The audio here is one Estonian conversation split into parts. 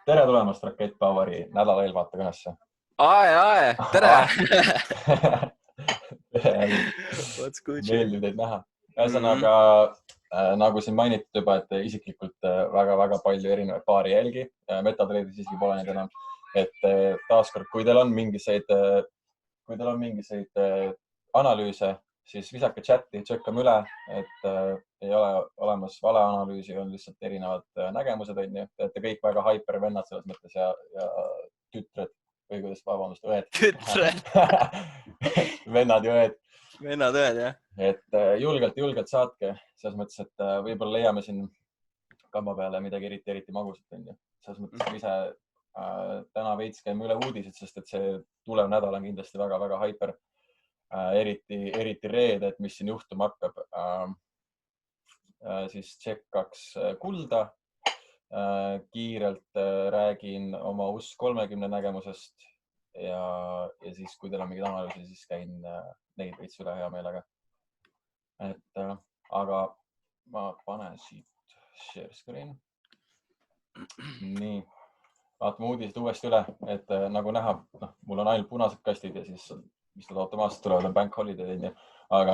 Tere tulemast Rakett Poweri nädala eelvaate kõnesse. Ae, tere! Meeldib teid näha. Ühesõnaga, nagu siin mainitud juba, et isiklikult väga-väga palju erinevaid paari jälgi. Metatrade'is isegi pole neid enam. Et taaskord, kui teil on mingiseid analüüse, siis visake chati, tšekkame üle, et ei ole olemas vale analüüsi, on lihtsalt erinevad nägemused. Te kõik väga hyper vennad selles mõttes ja tütred või kuidas, vabandust, õed. Tütred. Vennad ja õed. Vennad õed, jah. Et julgelt saatke. Selles mõttes, et võib-olla leiame siin kamba peale midagi eriti magusat. Selles mõttes, et ise täna veits käime üle uudised, sest et see tulev nädal on kindlasti väga-väga hyper. Eriti reede, et mis siin juhtuma hakkab. Siis tšekkaks kulda. Kiirelt räägin oma US 30 nägemusest ja siis, kui teil on mingid analüüsi, siis käin neid veits üle hea meelega. Aga ma panen siit share screen. Nii, vaatame uudised uuesti üle, et nagu näha, mul on ainult punased kastid ja siis mis nad automaatselt tulevad, on bank holiday. Aga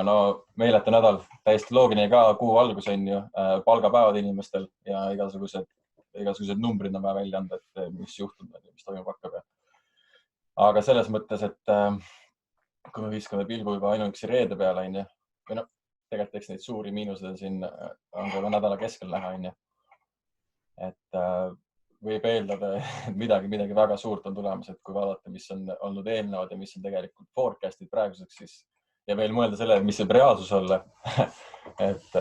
meeletu nädal, täiesti loogiline ka kuu algus on ju, palgapäevad inimestel ja igasugused numbrid on vaja välja anda, et mis juhtub, mis toimub hakkab. Aga selles mõttes, et kui me viskame pilgu juba ainuüksi reede peale, või tegelikult eks neid suuri miinused on siin on ka nädala keskel näha. Et võib eeldada, et midagi väga suurt on tulemas, et kui vaadata, mis on olnud eelnevad ja mis on tegelikult forecastid praeguseks, siis ja veel mõelda selle, mis võib reaalsus olla. Et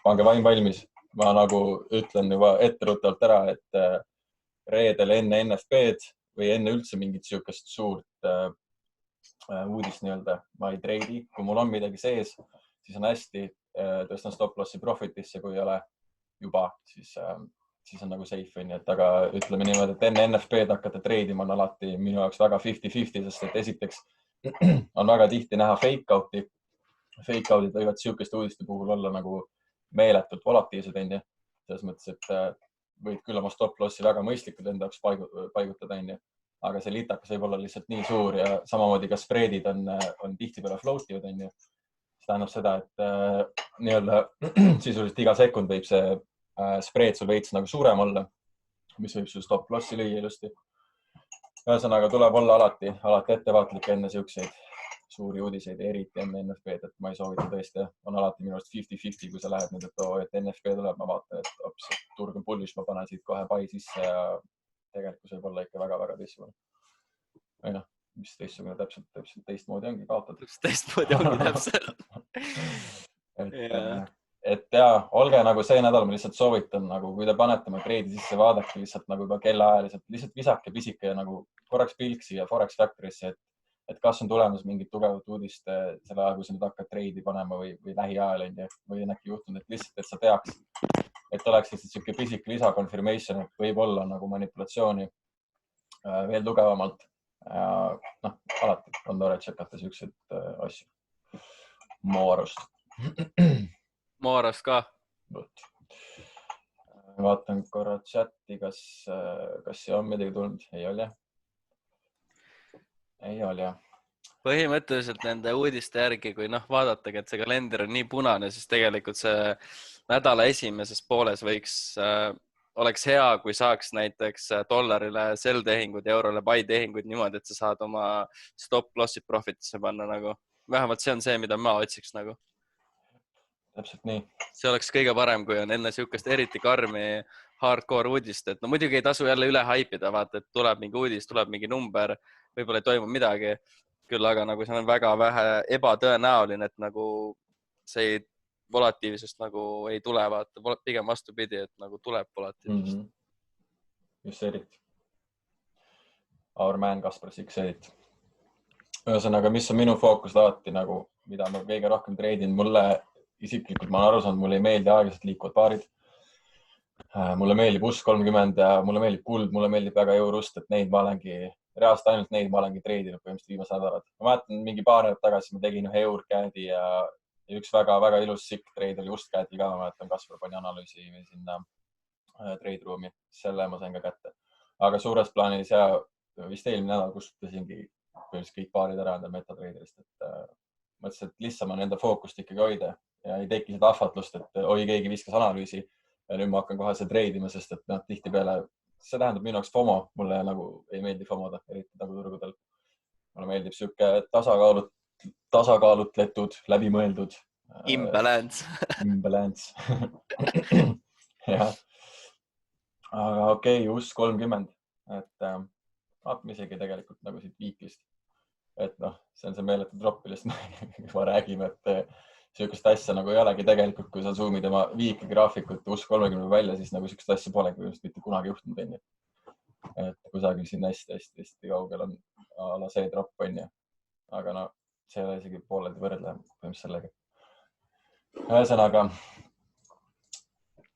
pange vaim valmis. Ma nagu ütlen juba etteruttavalt ära, et reedel enne NFP-d või enne üldse mingit siukest suurt uudist nii-öelda ma ei treidi. Kui mul on midagi sees, siis on hästi, tõstan stop-lossi profitisse, kui ei ole juba, siis on nagu safe. Aga ütleme niimoodi, et enne NFP-d hakata treidima on alati minu jaoks väga 50-50, sest et esiteks on väga tihti näha fake out'i. Fake out'id võivad siukeste uudiste puhul olla nagu meeletult volatiivsed. Selles mõttes, et võid küll oma stop-lossi väga mõistlikult enda jaoks paigutada. Aga see litakas võib olla lihtsalt nii suur ja samamoodi ka spreadid on tihti peale floativad. See tähendab seda, et nii-öelda sisuliselt iga sekund võib see spread sul veits nagu suurem olla, mis võib sul stop-lossi lüüa ilusti. Ühesõnaga tuleb olla alati ettevaatlik enne siukseid suuri uudiseid, eriti enne NFP-d, et ma ei soovita tõesti. On alati minu arust 50-50, kui sa lähed nüüd, et NFP tuleb, ma vaatan, et turg on bullish, ma panen siit kohe buy sisse ja tegelikult võib olla ikka väga-väga teistsugune. Või mis teistsugune täpselt teistmoodi ongi kaotatud. Teistmoodi ongi täpselt. Et olge nagu see nädal, ma lihtsalt soovitan, nagu kui te panete oma treidi sisse, vaadake lihtsalt nagu juba kellaajaliselt, lihtsalt visake pisike ja nagu korraks pilk siia Forex Factorisse, et kas on tulemas mingit tugevat uudist selle ajal, kui sa nüüd hakkad treidi panema või lähiajal või on äkki juhtunud, et lihtsalt, et sa teaks, et oleks lihtsalt siuke pisike lisa confirmation, et võib olla nagu manipulatsiooni veel tugevamalt. Alati on tore tšekata siukseid asju. Moorast ka. Vaatan korra chati, kas see on midagi tulnud. Ei ole. Põhimõtteliselt nende uudiste järgi, kui vaadatagi, et see kalender on nii punane, siis tegelikult see nädala esimeses pooles oleks hea, kui saaks näiteks dollarile sell tehingud ja eurole buy tehingud niimoodi, et sa saad oma stop-lossid profitisse panna. Vähemalt see on see, mida ma otsiks. Täpselt nii. See oleks kõige parem, kui on enne siukest eriti karmi hardcore uudist. Et muidugi ei tasu jälle üle haipida, vaata, et tuleb mingi uudis, tuleb mingi number, võib-olla ei toimu midagi. Küll aga see on väga vähe ebatõenäoline, et see volatiivsust ei tule, vaata, pigem vastupidi, et tuleb volatiivsust. Just eriti. Our man Kaspar Six edit. Ühesõnaga, mis on minu fookus alati, mida ma kõige rohkem treidin, mulle isiklikult, ma olen aru saanud, mulle ei meeldi aeglaselt liikuvad paarid. Mulle meeldib US 30 ja mulle meeldib kuld, mulle meeldib väga eurust, et reaalselt ainult neid ma olengi treidinud põhimõtteliselt viimased nädalad. Ma mäletan mingi paar nädalat tagasi, ma tegin ühe EUR-CAD-i ja üks väga-väga ilus sick trade oli just CAD-i ka, ma mäletan, Kaspar pani analüüsi sinna trade room'i, selle ma sain ka kätte. aga suures plaanis ja vist eelmine nädal kustutasingi põhimõtteliselt kõik paarid ära enda MetaTraderist, et mõtlesin, et lihtsam on enda fookust ikkagi hoida ja ei teki seda ahvatlust, et oi, keegi viskas analüüsi ja nüüd ma hakkan kohe seda treidima, sest et tihtipeale see tähendab minu jaoks FOMO, mulle nagu ei meeldi FOMO-da, eriti nagu turgudel. Mulle meeldib sihuke tasakaalutletud, läbimõeldud. Imbalance. Imbalance. jah. Aga okei, US 30, et vaatame isegi tegelikult nagu siit viiklist. Et see on see meeletu drop, millest me räägime, et sihukest asja nagu ei olegi tegelikult, kui sa zoomid oma viiki graafikut US 30 välja, siis nagu sihukest asja polegi mitte kunagi juhtunud, on ju. Et kusagil siin hästi kaugel on ala see drop, on ju. Aga see ei ole isegi pooleldi võrdlev põhimõtteliselt sellega. Ühesõnaga,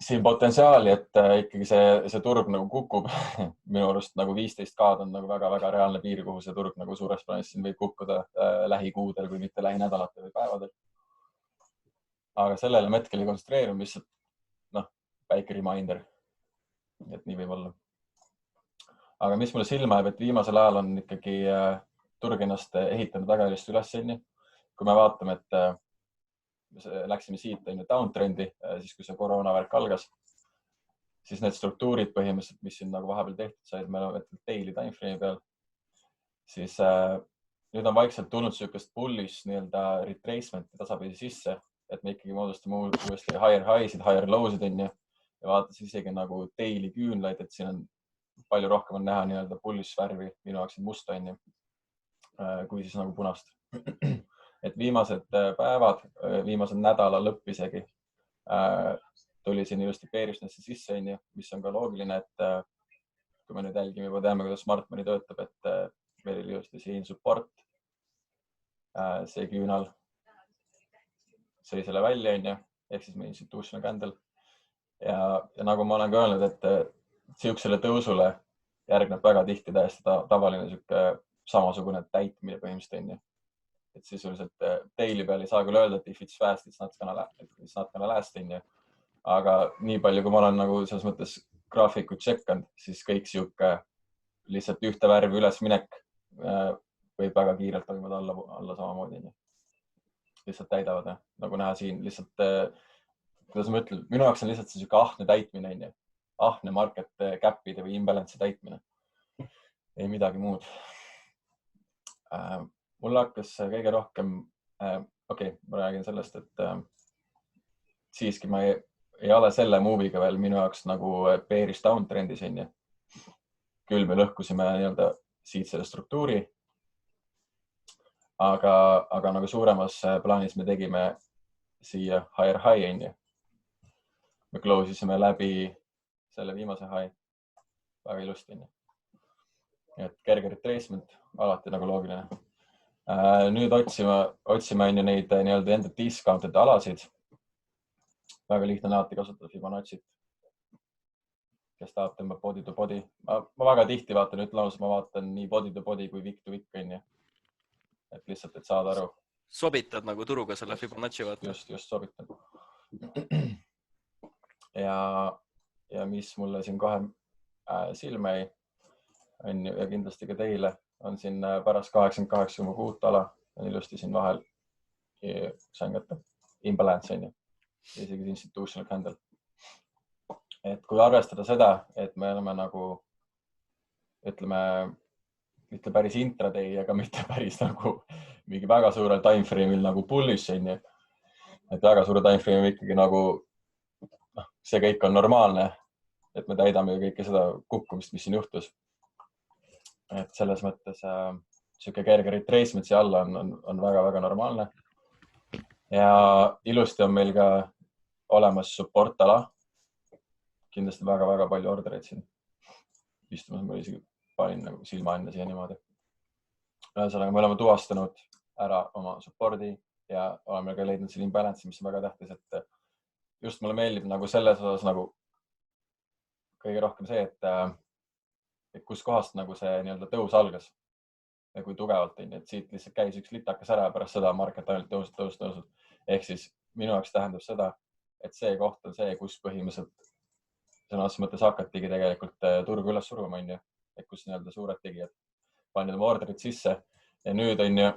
siin potentsiaali, et ikkagi see turg nagu kukub. Minu arust nagu 15K on nagu väga-väga reaalne piir, kuhu see turg nagu suures plaanis siin võib kukkuda lähikuudel, kui mitte lähinädalatel või päevadel. Aga sellele me hetkel ei kontsentreeru, lihtsalt väike reminder, et nii võib olla. Aga mis mulle silma jääb, et viimasel ajal on ikkagi turg ennast ehitanud väga ilusti üles. Kui me vaatame, et läksime siit downtrendi, siis kui see koroonavärk algas, siis need struktuurid põhimõtteliselt, mis siin nagu vahepeal tehtud said, me oleme daily timeframe'i peal, siis nüüd on vaikselt tulnud sihukest bullish nii-öelda retracement'i tasapisi sisse, et me ikkagi moodustame uuesti higher high'sid, higher low'sid ja vaadates isegi nagu daily küünlaid, et siin on palju rohkem on näha nii-öelda bullish värvi, minu jaoks musta kui siis nagu punast. Et viimased päevad, viimased nädala lõpp isegi tuli siin ilusti bearishness'i sisse, mis on ka loogiline, et kui me nüüd jälgime, juba teame, kuidas smart money töötab, et meil oli ilusti siin support, see küünal sõi selle välja, ehk siis meie institutional candle. Ja nagu ma olen ka öelnud, et sihukesele tõusule järgneb väga tihti täiesti tavaline sihuke samasugune täitmine põhimõtteliselt. Et sisuliselt daily peal ei saa küll öelda, et if it's fast, it's not gonna last, aga nii palju, kui ma olen nagu selles mõttes graafikut tšekkanud, siis kõik sihuke lihtsalt ühte värvi ülesminek võib väga kiirelt toimuda alla samamoodi. Lihtsalt täidavad, nagu näha siin lihtsalt, kuidas ma ütlen, minu jaoks on lihtsalt sihuke ahne täitmine, ahne market cap'ide või imbalance täitmine. Ei midagi muud. Mul hakkas kõige rohkem, ma räägin sellest, et siiski ma ei ole selle move'iga veel minu jaoks nagu bearish downtrendis. Küll me lõhkusime nii-öelda siit selle struktuuri, aga nagu suuremas plaanis me tegime siia higher high. Me close isime läbi selle viimase high väga ilusti. Et kerge retracement, alati nagu loogiline. Nüüd otsime neid nii-öelda enda discounted alasid. Väga lihtne on alati kasutada Fibonacci't, kes tahab tõmbab body to body. Ma väga tihti vaatan, ma vaatan nii body to body kui wick to wick. Et lihtsalt, et saada aru. Sobitad nagu turuga selle Fibonacci vaata. Just sobitan. Ja mis mulle siin kohe silme jäi, ja kindlasti ka teile, on siin pärast 88,6 ala, on ilusti siin vahel, sain kätte, imbalance, isegi institutional candle. Et kui arvestada seda, et me oleme nagu, ütleme päris intraday, aga mitte päris nagu mingi väga suurel timeframe'il nagu bullish, et väga suure timeframe'il ikkagi nagu see kõik on normaalne, et me täidame kõike seda kukkumist, mis siin juhtus. Et selles mõttes sihuke kerge retracement siia alla on väga-väga normaalne. Ja ilusti on meil ka olemas support ala. Kindlasti väga-väga palju ordereid siin. Istumas ma isegi panin nagu silma enne siia niimoodi. Ühesõnaga, me oleme tuvastanud ära oma supporti ja oleme ka leidnud siin imbalance, mis on väga tähtis, et just mulle meeldib nagu selles osas nagu kõige rohkem see, et kus kohast nagu see nii-öelda tõus algas ja kui tugevalt, et siit lihtsalt käis üks litakas ära ja pärast seda market ainult tõusnud. Ehk siis minu jaoks tähendab seda, et see koht on see, kus põhimõtteliselt sõnas mõttes hakatigi tegelikult turgu üles suruma. et kus nii-öelda suured tegijad panid oma orderid sisse ja nüüd on ju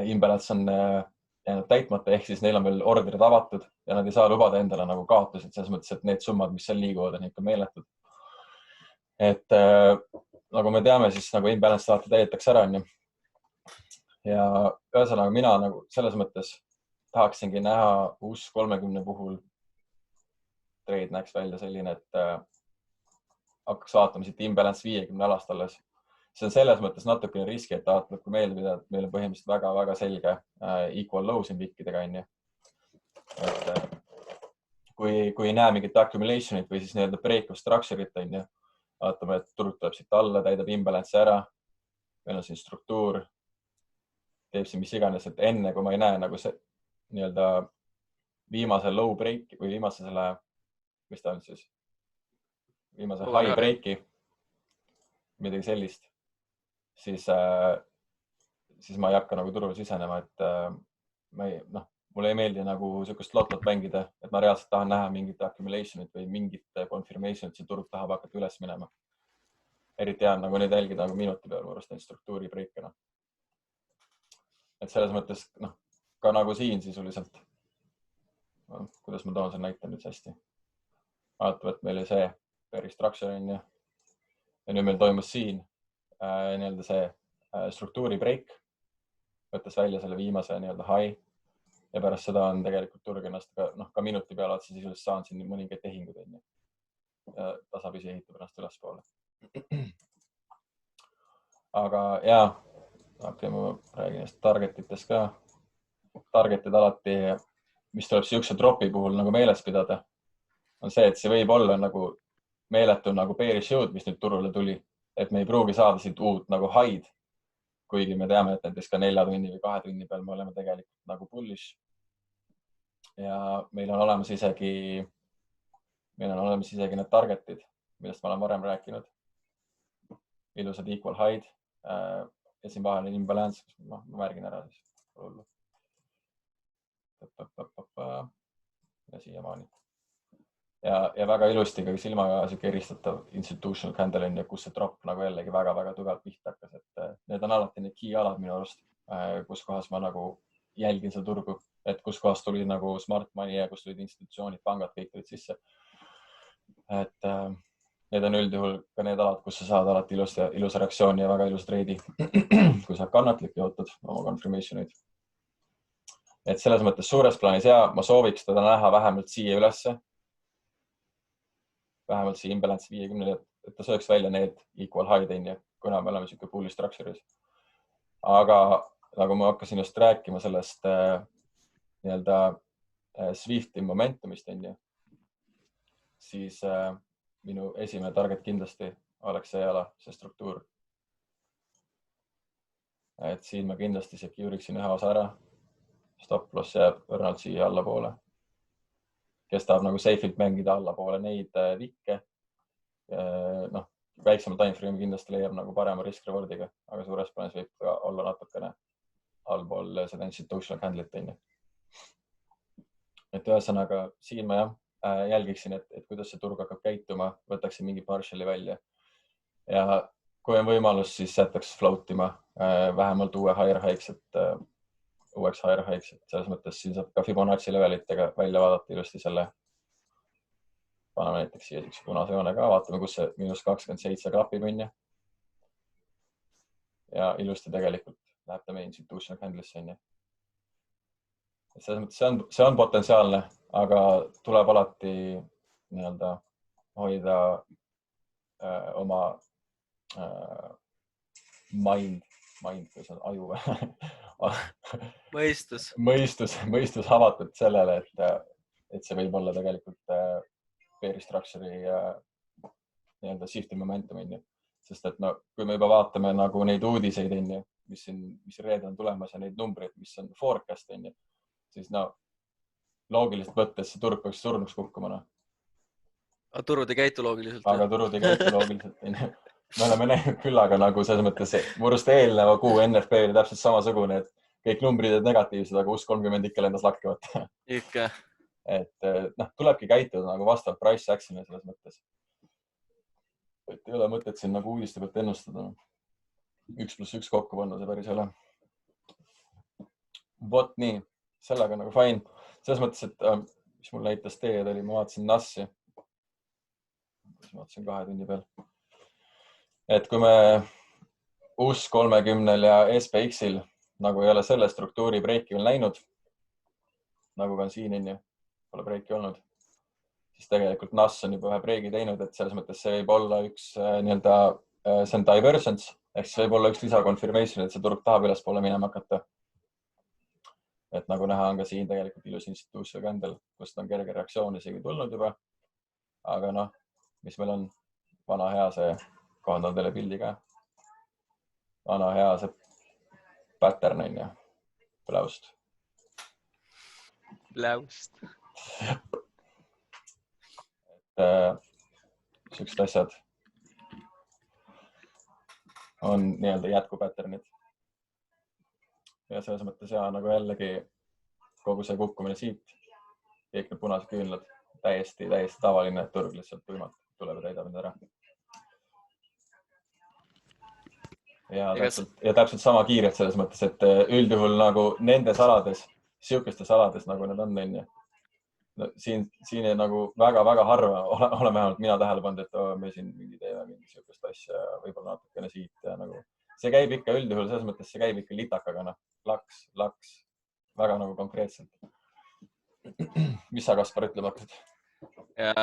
imbalance on jäänud täitmata, ehk siis neil on veel orderid avatud ja nad ei saa lubada endale nagu kaotused selles mõttes, et need summad, mis seal liiguvad, on ikka meeletud. Et nagu me teame, siis nagu imbalance alati täidetakse ära, on ju. Ja ühesõnaga mina nagu selles mõttes tahaksingi näha US 30 puhul trade näeks välja selline, et hakkaks vaatama siit imbalance 50 alast alles. See on selles mõttes natukene riski, et tahatleb, kui meelde pidada, et meil on põhimõtteliselt väga-väga selge equal low siin vikkidega, on ju. Et kui ei näe mingit accumulationit või siis nii-öelda break of structure'it, on ju, vaatame, et turg tuleb siit alla, täidab imbalance ära. Meil on siin struktuur, teeb siin mis iganes, et enne, kui ma ei näe nagu see nii-öelda viimase low break või viimase selle, mis ta on siis, viimase high break'i, midagi sellist, siis ma ei hakka nagu turul sisenema, et mulle ei meeldi nagu sükust lotot mängida, et ma reaalselt tahan näha mingit accumulationit või mingit confirmationit, see turg tahab hakata üles minema. Eriti hea nagu neid jälgida nagu minuti peal võrrust neid struktuuri breikina. Et selles mõttes, ka nagu siin sisuliselt, kuidas ma toon selle näite nüüd hästi. Vaatame, et meil oli see peri structure on ju. Ja nüüd meil toimus siin nii-öelda see struktuuri break, võttes välja selle viimase nii-öelda high ja pärast seda on tegelikult turg ennast ka minuti peale otsa sisuliselt saan siin mõningaid tehingud on ju. Ja tasapisi ehitab ennast ülespoole. Aga jaa, ma räägin targetitest ka. Targetid alati, mis tuleb siukse dropi puhul nagu meeles pidada, on see, et see võib olla nagu meeletu nagu bearish jõud, mis nüüd turule tuli, et me ei pruugi saada siit uut nagu high'd, kuigi me teame, et näiteks ka 4 tunni või 2 tunni peal me oleme tegelikult nagu bullish. Ja meil on olemas isegi need targetid, millest ma olen varem rääkinud. Ilusad equal high'd ja siin vahel on imbalance, ma märgin ära siis. Ja siiamaani. Ja väga ilusti ka silmaga eristatav institutional candle on ja kus see drop nagu jällegi väga-väga tugevalt pihta hakkas. Et need on alati need key alad minu arust, kus kohas ma nagu jälgin seda turgu, et kus kohas tuli nagu smart money ja kus tulid institutsioonid, pangad, kõik tulid sisse. Et need on üldjuhul ka need alad, kus sa saad alati ilusa reaktsiooni ja väga ilus treidi, kui sa kannatlik ja ootad oma confirmation'id. Et selles mõttes suures plaanis ma sooviks teda näha vähemalt siia ülesse. Vähemalt siia imbalance 50, et ta sööks välja need equal high'd, kuna me oleme siuke bullish structure'is. Aga nagu ma hakkasin just rääkima sellest nii-öelda Swifti momentumist, siis minu esimene target kindlasti oleks see ala, see struktuur. Et siin ma kindlasti secure'iksin ühe osa ära. Stop loss jääb õrnalt siia allapoole. Kes tahab nagu safe'ilt mängida allapoole neid vikke. Väiksema timeframe kindlasti leiab nagu parema risk-rewardiga, aga suures plaanis võib ka olla natukene allpool seda institutional candle'it. Et ühesõnaga siin ma jälgiksin, et kuidas see turg hakkab käituma, võtaksin mingi partiali välja. Ja kui on võimalus, siis jätaks floatima vähemalt uueks higher hikes, et selles mõttes siin saab ka Fibonacci levelitega välja vaadata ilusti selle. Paneme näiteks siia üks punase joone ka, vaatame, kus see -27 klapib on. Ja ilusti tegelikult läheb ta meie institutional candle'isse on. Selles mõttes see on potentsiaalne, aga tuleb alati nii-öelda hoida oma mind, kui see on aju mõistus avatud sellele, et see võib olla tegelikult bearish structure'i nii-öelda shifti momentum on. Sest et kui me juba vaatame nagu neid uudiseid on, mis reede on tulemas ja neid numbreid, mis on forecast on, siis loogiliselt võttes see turg peaks surnuks kukkuma. Aga turud ei käitu loogiliselt. Aga turud ei käitu loogiliselt. Me oleme näinud küll, aga nagu selles mõttes murust eelneva kuu NFP oli täpselt samasugune, et kõik numbrid on negatiivsed, aga US 30 ikka lendas lakkivat. Ikka. Et tulebki käituda nagu vastavalt price action'i selles mõttes. et ei ole mõtet siin nagu uudiste pealt ennustada. 1+1 kokku panna, see päris ei ole. Vot nii, sellega nagu fine. Selles mõttes, et mis mul näitas teed oli, ma vaatasin NAS-i. Ma vaatasin 2 tunni peal. Et kui me US30 ja SPX-il nagu ei ole selle struktuuri breiki veel näinud, nagu ka siin pole breiki olnud, siis tegelikult NAS on juba ühe breigi teinud, et selles mõttes see võib olla üks nii-öelda, see on divergence, ehk siis võib olla üks lisakonfirmation, et see turg tahab ülespoole minema hakata. Et nagu näha on ka siin tegelikult ilus instituutsio kändel, kust on kerge reaktsioon isegi tulnud juba. Aga noh, mis meil on vana hea see, kohandan teile pildi ka. Vana hea see pattern on ja pläust. Pläust. Siuksed asjad on nii-öelda jätkupatternid. Ja selles mõttes ja nagu jällegi kogu see kukkumine siit, kõik need punased küünlad, täiesti tavaline, et turg lihtsalt tuimalt tuleb ja täidab need ära. Ja täpselt sama kiired selles mõttes, et üldjuhul nagu nendes alades, siukestes alades nagu need on, no, siin nagu väga-väga harva olen vähemalt mina tähele pannud, et me siin teeme mingi siukest asja, võib-olla natukene siit ja nagu see käib ikka üldjuhul, selles mõttes see käib ikka litakaga, laks, väga nagu konkreetselt. Mis sa, Kaspar, ütlema hakkasid? Ja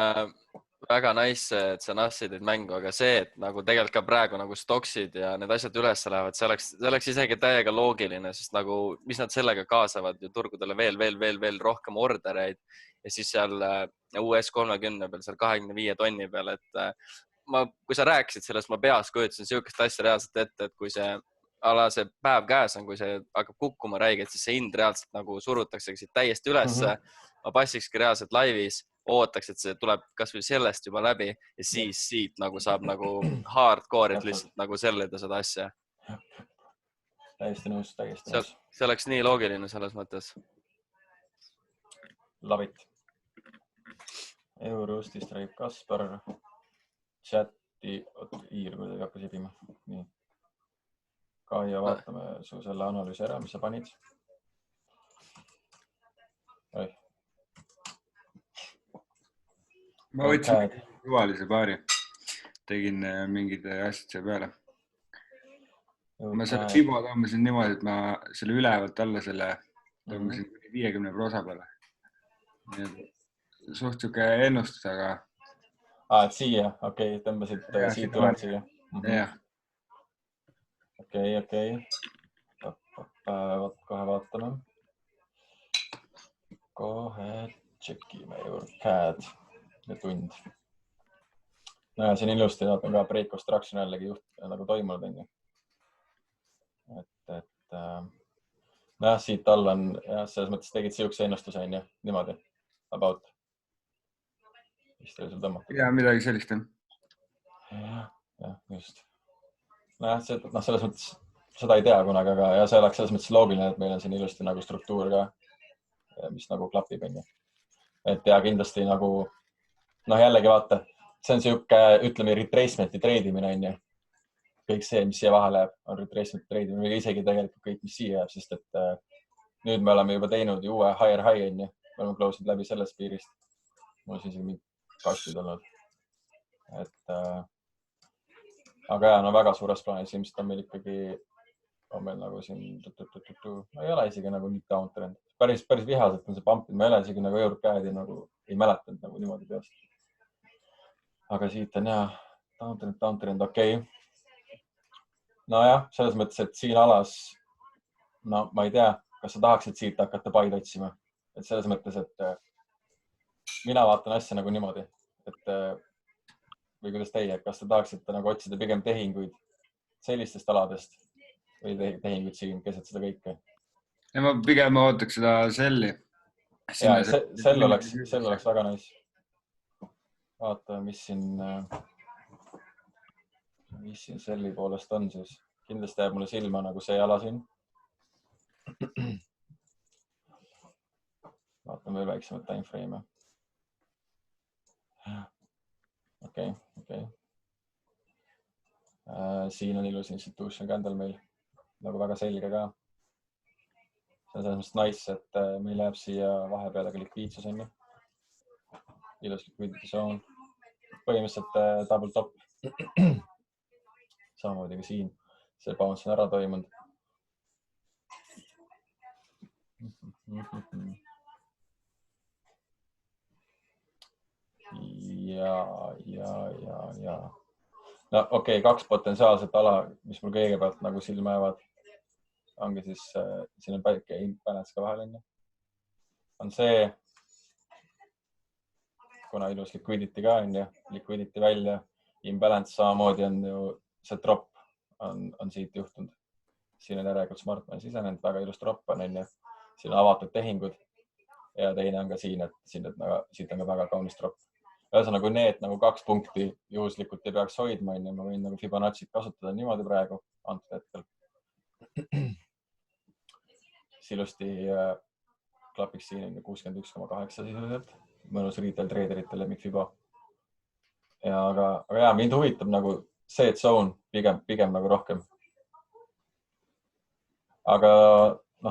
väga nice, et sa NAS-i teed mängu, aga see, et nagu tegelikult ka praegu nagu stoksid ja need asjad üles lähevad, see oleks isegi täiega loogiline, sest nagu mis nad sellega kaasavad ju turgudele veel rohkem ordereid ja siis seal US30 peal, seal 25 tonni peal, et kui sa rääkisid sellest, ma peas kujutasin siukest asja reaalselt ette, et kui see päev käes on, kui see hakkab kukkuma räigelt, siis see hind reaalselt nagu surutaksegi siit täiesti ülesse. Ma passikski reaalselt laivis, ootaks, et see tuleb kas või sellest juba läbi ja siis siit nagu saab nagu hardcore'it lihtsalt nagu sellida seda asja. Täiesti nõus. See oleks nii loogiline selles mõttes. Love it. Eurostist räägib Kaspar. Chati, Iir kuidagi hakkas ibima. Nii. Kaia, vaatame su selle analüüsi ära, mis sa panid. Ma võtsin suvalise paari. Tegin mingid asjad selle peale. Ma selle Fibo tõmbasin niimoodi, et ma selle ülevalt alla selle tõmbasin 50 prosa peale. Suht siuke ennustus, aga... Et siia, okei, tõmbasid siit tuleb siia. Jah. Okei. Kohe vaatame. Kohe tšekime juurde CAD ja tund. No ja siin ilusti on ka break construction jällegi nagu toimunud. Siit all on, selles mõttes tegid siukse ennustuse, niimoodi, about. Vist oli sul tõmmatud. Ja midagi sellist on. Jah, just. Selles mõttes seda ei tea kunagi, aga ja see oleks selles mõttes loogiline, et meil on siin ilusti nagu struktuur ka, mis nagu klapib. Et ja kindlasti nagu, jällegi vaata, see on siuke, ütleme, retracement'i treidimine. Kõik see, mis siia vahele jääb, on retracement'i treidimine, või isegi tegelikult kõik, mis siia jääb, sest et nüüd me oleme juba teinud uue higher high, me oleme close'id läbi sellest piirist. Mul on isegi kastid olnud. Aga ja, väga suures plaanis ilmselt on meil ikkagi, nagu siin, ei ole isegi nagu nii downtrend. Päris vihaselt on see pumpid, ma ei ole isegi nagu EURCAD-i nagu ei mäletanud nagu niimoodi peast. Aga siit on downtrend, okei. Nojah, selles mõttes, et siin alas, ma ei tea, kas sa tahaksid siit hakata paid otsima. Et selles mõttes, et mina vaatan asja nagu niimoodi, et või kuidas teie, kas te tahaksite nagu otsida pigem tehinguid sellistest aladest või tehinguid siin keset seda kõike? Ja ma pigem ootaks seda selli. Ja, sell oleks väga nice. Vaatame, mis siin selli poolest on siis. Kindlasti jääb mulle silma nagu see ala siin. Vaatame veel väiksemat timeframe'e. Okei. siin on ilus institution candle meil, nagu väga selge ka. See on selles mõttes nice, et meil jääb siia vahepeale ka likviidsus on ju. Ilus liquidity zone. Põhimõtteliselt double top. Samamoodi ka siin. See bounce on ära toimunud. Ja. No okei, 2 potentsiaalset ala, mis mul kõigepealt nagu silma jäävad, ongi siis, siin on päike imbalance ka vahel enne. On see, kuna ilus liquidity ka on ju, liquidity välja, imbalance samamoodi on ju, see drop on siit juhtunud. Siin on järelikult Smartman sisenenud, väga ilus drop on ju, siin on avatud tehingud ja teine on ka siin, et siit on ka väga kaunis drop. Ühesõnaga, kui need nagu 2 punkti juhuslikult ei peaks hoidma, ma võin nagu Fibonacci kasutada niimoodi praegu antud hetkel. Ilusti klapiks siin 61,8 sisuliselt. Mõnus retail traderite lemmik Fibo. Aga jah, mind huvitab nagu see zone pigem nagu rohkem. Aga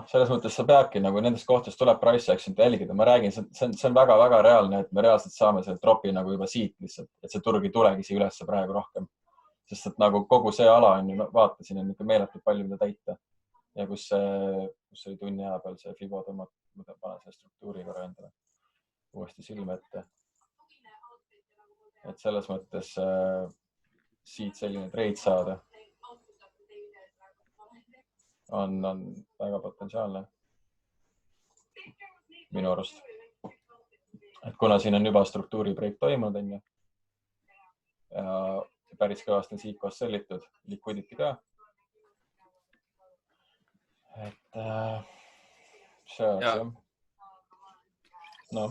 selles mõttes sa peadki nagu nendest kohtadest tuleb price action jälgida. Ma räägin, see on väga-väga reaalne, et me reaalselt saame selle dropi nagu juba siit lihtsalt, et see turg ei tulegi siia ülesse praegu rohkem. Sest et nagu kogu see ala on ju, vaata, siin on ikka meeletult palju mida täita. Ja kus oli tunni aja peal see Fibo tõmmata, ma panen selle struktuuri korra endale uuesti silme ette. Et selles mõttes siit selline trade saada on väga potentsiaalne minu arust. Et kuna siin on juba struktuuri break toimunud on ju ja päris kõvasti on siit koos sellitud, liquidity ka. Et see on see. No.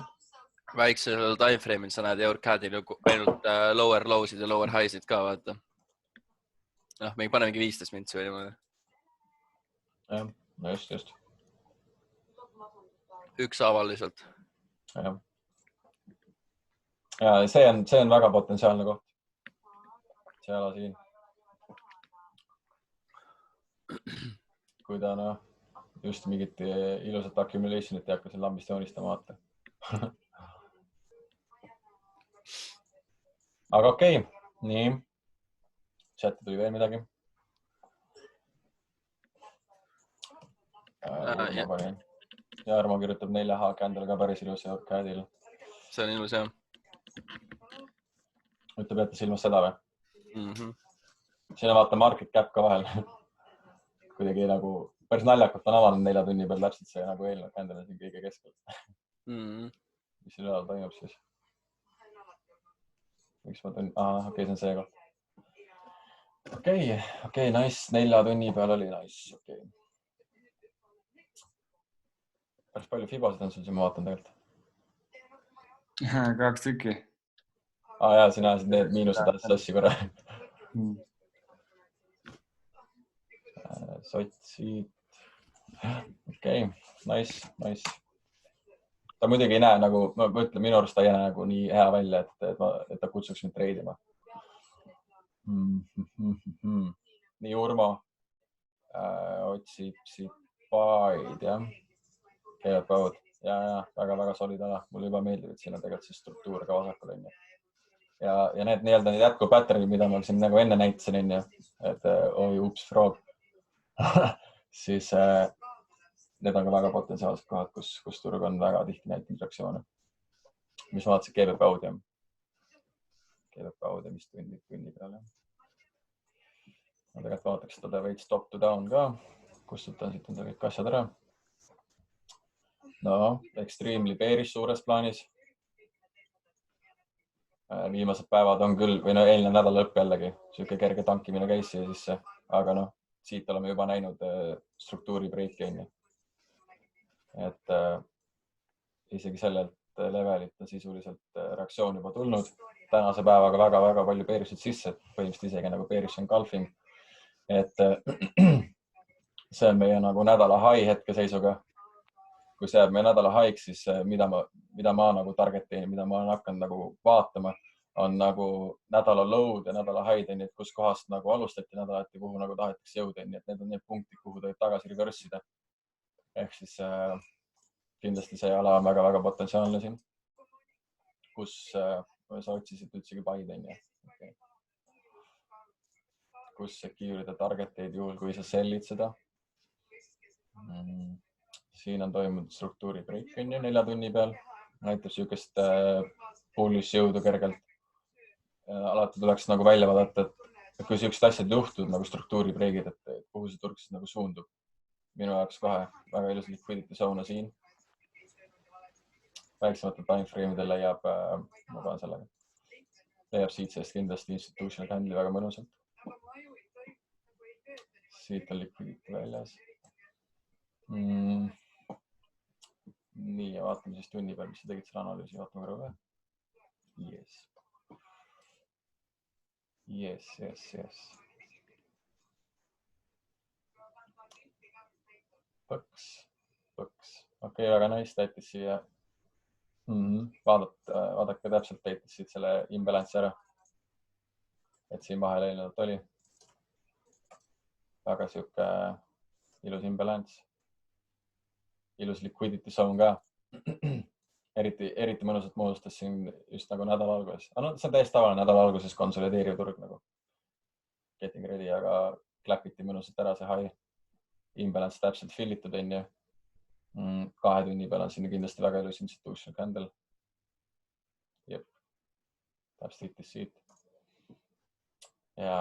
Väiksel timeframe'il sa näed EUR-CAD-il ainult lower low'sid ja lower high'sid ka, vaata. Me panemegi 15 mintsi või niimoodi. Jah, no just. Üks avaliselt. Ja see on väga potentsiaalne koht. See ala siin. Kui ta just mingit ilusat accumulationit ei hakka siin lambist joonistama vaata. Aga okei, nii. Chatti tuli veel midagi. Ja Armo kirjutab 4H candle ka päris ilus EUR-CAD-il. See on ilus, jah. Ütleb ette silmas seda või? Siin on vaata market cap ka vahel. Kuidagi nagu päris naljakalt on avanud 4 tunni peal täpselt see nagu eelnev candle on siin kõige keskel. Mis siin üle toimub siis? Miks ma tunni? Okei, see on see koht. Okei, nice. 4 tunni peal oli nice. Okei. Päris palju Fibosid on sul siin, ma vaatan tegelikult. 2 tükki. Jaa, siin ajasid need miinused sassi korra. Sotsid. Okei, nice. Ta muidugi ei näe nagu, ma ütlen, minu arust ta ei näe nagu nii hea välja, et ta kutsuks mind treidima. Nii Urmo otsib siit buy'd, jah. Käivad päevad. Ja, väga-väga solid ala. Mulle juba meeldib, et siin on tegelikult see struktuur ka vasakul on ju. Ja need need jätku patternid, mida ma siin nagu enne näitasin on ju, et ups, frog. Siis need on ka väga potentsiaalsed kohad, kus turg on väga tihti näitanud reaktsioone. Mis ma vaatasin, GBP-aud jah. GBP-aud ja mis tunni peale. Ma tegelikult vaataks seda veits top to down ka. Kustutan siit on see kõik asjad ära. No, extremely bearish suures plaanis. Viimased päevad on küll, või eelnev nädal lõpp jällegi, siuke kerge tankimine käis siia sisse, aga siit oleme juba näinud struktuuri breaki on ju. Et isegi sellelt levelilt on sisuliselt reaktsioon juba tulnud. Tänase päevaga väga-väga palju bearish'id sisse, põhimõtteliselt isegi nagu bearish engulfing. Et see on meie nagu nädala high hetkeseisuga. Kui see jääb meie nädala high'ks, siis mida ma nagu targetin, mida ma olen hakanud nagu vaatama, on nagu nädala low'd ja nädala high'd, nii et kus kohast nagu alustati nädalat ja kuhu nagu tahetakse jõuda, nii et need on need punktid, kuhu tohib tagasi reversida. Ehk siis kindlasti see ala on väga-väga potentsiaalne siin, kus sa otsisid üldsegi baid, okay. Kus secure'ida target'id juhul, kui sa sellid seda. Siin on toimunud struktuuri break 4 tunni peal, näitab sihukest bullish jõudu kergelt. Alati tuleks nagu välja vaadata, et kui sihukesed asjad juhtud nagu struktuuri breigid, et kuhu see turg siis nagu suundub. Minu jaoks kohe väga ilus liquidity zone siin. Väiksematel timeframe'idel leiab, ma pean sellega, leiab siit seest kindlasti institutional handli väga mõnusalt. Siit on liquidity väljas. Nii, ja vaatame siis tunni peal, mis sa tegid selle analüüsi, vaatame korra üle. Yes. Põks. Okei, väga nice, täitis siia. Vaadake täpselt, täitis siit selle imbalance ära. Et siin vahel eelnevalt oli. Väga sihuke ilus imbalance. Ilus liquidity zone ka. Eriti mõnusalt moodustas siin just nagu nädala alguses. See on täiesti tavaline nädala alguses konsolideeriv turg nagu. Getting ready, aga klapiti mõnusalt ära see high. Imbalance täpselt fillitud on ju. 2 tunni peal on siin kindlasti väga ilus institutional candle. Jep. Täpselt hitis siit. Ja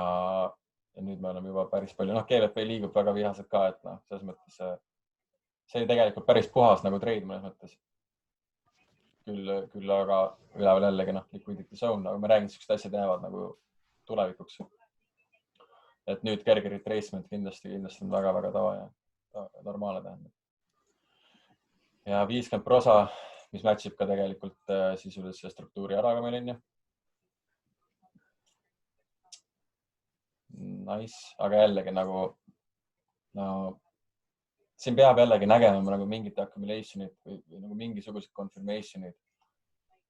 nüüd me oleme juba päris palju, GVP liigub väga vihaselt ka, et selles mõttes see oli tegelikult päris puhas nagu trade mõnes mõttes. Küll aga üleval jällegi liquidity zone, aga ma räägin, et sellised asjad jäävad nagu tulevikuks. Et nüüd kerge retracement kindlasti on väga-väga tava ja normaalne tähendab. Ja 50%, mis matchib ka tegelikult sisuliselt selle struktuuri ära ka meil on ju. Nice, aga jällegi nagu siin peab jällegi nägema nagu mingit accumulation'id või nagu mingisugused confirmation'id,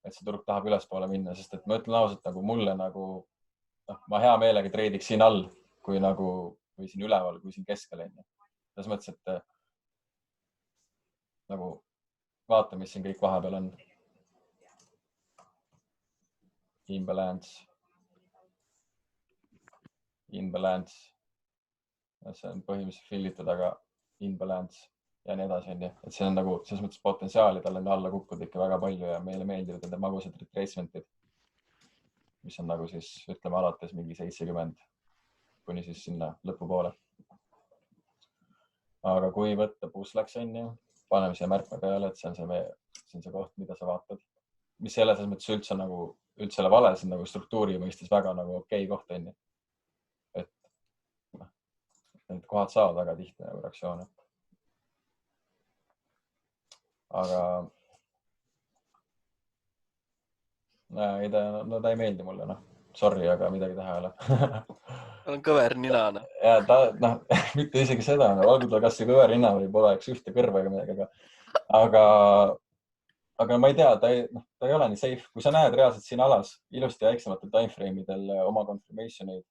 et see turg tahab ülespoole minna, sest et ma ütlen ausalt nagu mulle nagu ma hea meelega treidiks siin all kui nagu või siin üleval, kui siin keskel on. Selles mõttes, et nagu vaata, mis siin kõik vahepeal on. Imbalance. See on põhimõtteliselt fillitud, aga imbalance ja nii edasi. Et see on nagu selles mõttes potentsiaali, tal on alla kukkunud ikka väga palju ja meile meeldivad nende magusad retracement'id, mis on nagu siis ütleme alates mingi 70 kuni siis sinna lõpupoole. Aga kui võtta puslaks on ju, paneme siia märkme peale, et see on see koht, mida sa vaatad. Mis ei ole selles mõttes üldse vale, see on nagu struktuuri mõistes väga nagu okei koht on ju. Et need kohad saavad väga tihti nagu reaktsioone. Aga ta ei meeldi mulle, sorry, aga midagi teha ei ole. On kõver nina. Ja mitte isegi seda, valgutada kas see kõver nina või pole ühte kõrva ega midagi, aga ma ei tea, ta ei ole nii safe. Kui sa näed reaalselt siin alas ilusti väiksematel timeframe'idel oma confirmation'id,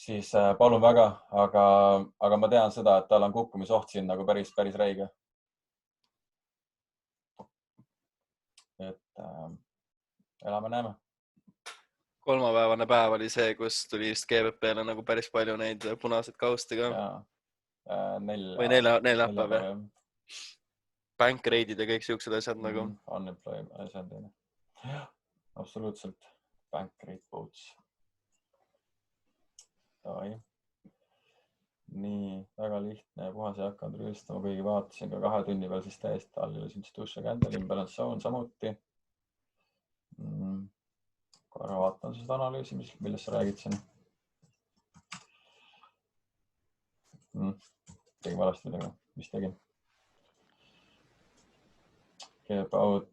siis palun väga, aga ma tean seda, et tal on kukkumisoht siin nagu päris räige. Et elame-näeme. Kolmapäevane päev oli see, kus tuli just GVP-le nagu päris palju neid punaseid kausti ka. Või neljapäev. Bank raidid ja kõik siuksed asjad nagu. Unemployment asjad. Absoluutselt. Bank raid boats. Nii, väga lihtne ja puhas ei hakanud rüüstama, kuigi vaatasin ka 2 tunni peal siis täiesti allilus institution candle, imbalance zone samuti. Korra vaatan seda analüüsi, millest sa räägid siin. Tegin valesti midagi, mis tegin? Keep out.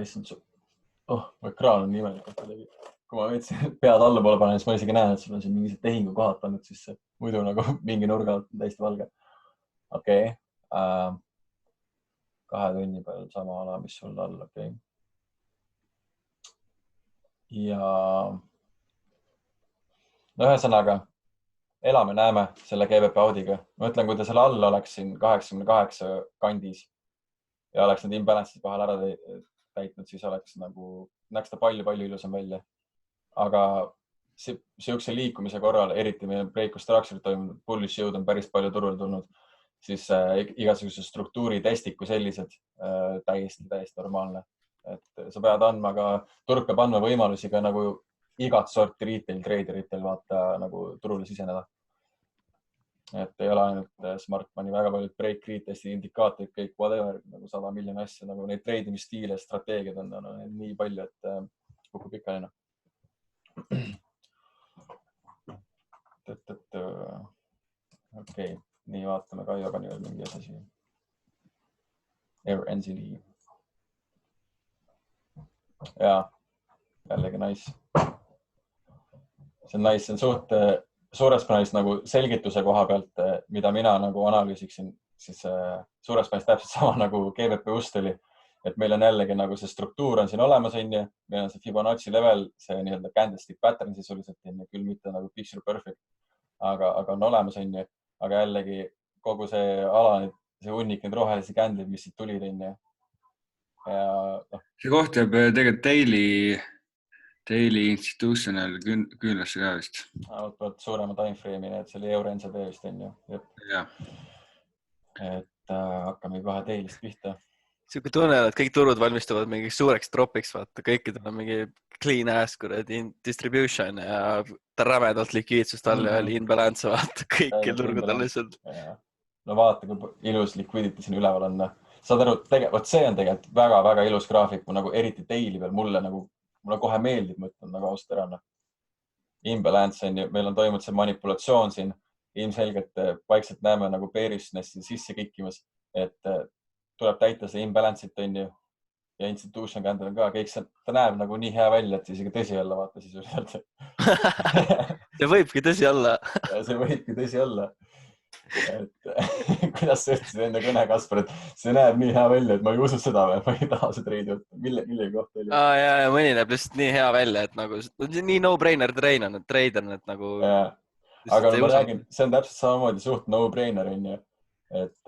Issand su. Ekraan on imelikult. Kui ma veitsin pead allapoole panen, siis ma isegi näen, et sul on siin mingised tehingu kohad pannud sisse. Muidu nagu mingi nurga alt on täiesti valge. Okei. 2 tunni peal sama ala, mis sul all, okei. Ja no ühesõnaga, elame-näeme selle GBP Audiga. Ma ütlen, kui ta selle all oleks siin 88 kandis ja oleks need imbalance'id vahel ära täitnud, siis oleks nagu, näeks ta palju-palju ilusam välja. Aga siukse liikumise korral, eriti meil break of structure toimunud, bullish jõud on päris palju turul tulnud, siis igasuguse struktuuri testid kui sellised täiesti normaalne. Et sa pead andma ka, turg peab andma võimalusi ka nagu igat sorti retail traderitel vaata nagu turule siseneda. Et ei ole ainult smart money, väga paljud break retesti indikaatorid, kõik whatever, nagu 100 miljoni asja, nagu neid treidimisstiile, strateegiad on nii palju, et kukub ikka aina. Okei, nii vaatame ka juba nii veel mingi asi. Air NZD. Ja, jällegi nice. See on nice, see on suht suures plaanis nagu selgituse koha pealt, mida mina nagu analüüsiksin, siis suures plaanis täpselt sama nagu GBP ust oli, et meil on jällegi nagu see struktuur on siin olemas, meil on see Fibonacci level, see nii-öelda candlestick pattern sisuliselt, küll mitte nagu picture perfect, aga on olemas, aga jällegi kogu see ala, see hunnik, need rohelisi candle'id, mis siit tulid, ja see koht jääb tegelikult daily institutional küünlasse ka vist. Suurema timeframe'i, et see oli euro NZD vist, Ja. Et hakkame kohe dailist pihta. Siuke tunne, et kõik turud valmistuvad mingiks suureks dropiks, vaata, kõikidel on mingi clean ass, kuradi distribution ja rämedalt likviidsust all ja imbalance, vaata, kõikil turgudel lihtsalt. No vaata, kui ilus liquidity siin üleval on. Saad aru, see on tegelikult väga-väga ilus graafik, nagu eriti daily peal mulle kohe meeldib, mõtlen nagu ausalt ära. Imbalance on ju, meil on toimunud see manipulatsioon siin, ilmselgelt vaikselt näeme nagu bearishness sisse kikkimas, et tuleb täita see imbalance'it on ju ja institution candle on ka, kõik see, ta näeb nagu nii hea välja, et isegi tõsi olla, vaata sisuliselt. See võibki tõsi olla. See võibki tõsi olla. Et kuidas sa ütlesid enne kõne, Kaspar, et see näeb nii hea välja, et ma ei usu seda või ma ei taha see treidi võtta. Millegi kohta oli? Ja mõni näeb lihtsalt nii hea välja, et nagu nii no-brainer trader, et nagu... Ja. Aga ma räägin, see on täpselt samamoodi suht no-brainer on ju, et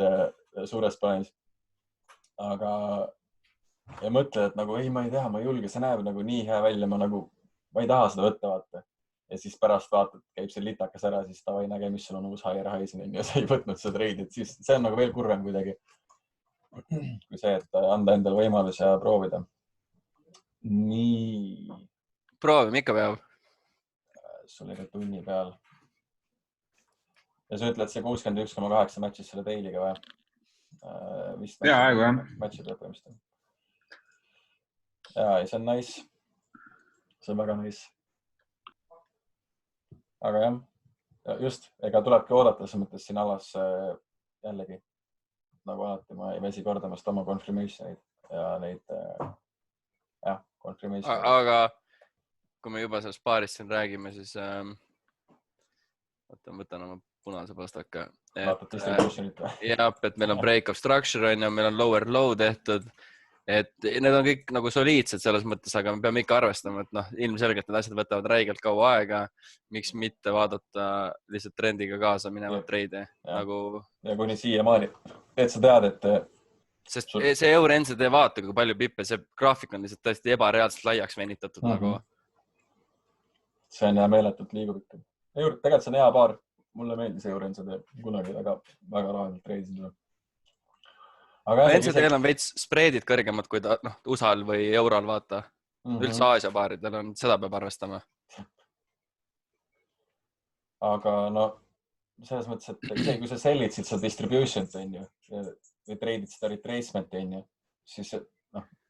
suures plaanis. Aga ja mõtled, et nagu ei, ma ei tea, ma ei julge, see näeb nagu nii hea välja, ma ei taha seda võtta, vaata. Ja siis pärast vaatad, käib see litakas ära, siis tavai näge, mis sul on uus higher high siin ja sa ei võtnud seda treidi, et siis see on nagu veel kurvem kuidagi. Kui see, et anda endale võimalus ja proovida. Nii. Proovime ikka peab. Sul oli ka tunni peal. Ja sa ütled, see 61,8 matchis selle dailiga või? Ja, aegu jah. Matchi peab põhimõtteliselt. Ja, see on nice. See on väga nice. Aga jah, just, ega tulebki oodata selles mõttes siin alas jällegi, nagu alati ma ei väsi kordamast oma confirmation'id ja neid, confirmation'id. Aga kui me juba sellest paarist siin räägime, siis võtan oma punase pastaka. Vaatad distribution'it või? Jah, et meil on break of structure, meil on lower low tehtud. Et need on kõik nagu soliidsed selles mõttes, aga me peame ikka arvestama, et ilmselgelt need asjad võtavad räigelt kaua aega. Miks mitte vaadata lihtsalt trendiga kaasa minevat treide? Ja kuni siia maani, et sa tead, et... Sest see euro NZD vaata, kui palju pippe, see graafik on lihtsalt tõesti ebareaalselt laiaks venitatud. Nagu. See on hea meeletult liigub ikka. Tegelikult see on hea paar. Mulle meeldis euro NZD kunagi väga rahaliselt treidisida. NZD-l on veits spreedid kõrgemad kui USA-l või eurol, vaata. Üldse Aasia paaridel on, seda peab arvestama. Aga selles mõttes, et isegi kui sa sellitsid seda distribution'it on ju, või treidid seda retracement'i on ju, siis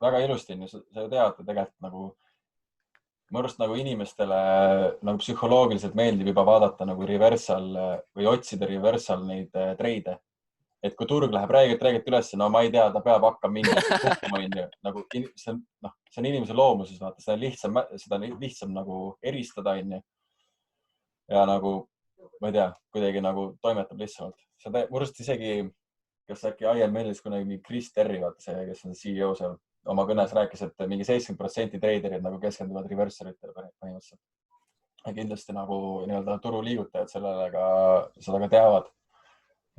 väga ilusti on ju, sa tead tegelikult nagu, ma arvast nagu inimestele nagu psühholoogiliselt meeldib juba vaadata nagu reversal või otsida reversal neid treide. Et kui turg läheb räigelt üles, ma ei tea, ta peab hakkama mingi kukkuma, nagu see on inimese loomuses, vaata, seda on lihtsam nagu eristada, ja nagu, ma ei tea, kuidagi nagu toimetab lihtsamalt. Murust isegi kas äkki IML-is kunagi mingi Chris Terry, vaata see, kes on CEO seal, oma kõnes rääkis, et mingi 70% treiderid nagu keskenduvad reverseritele põhimõtteliselt. Ja kindlasti nagu nii-öelda turuliigutajad sellele seda ka teavad.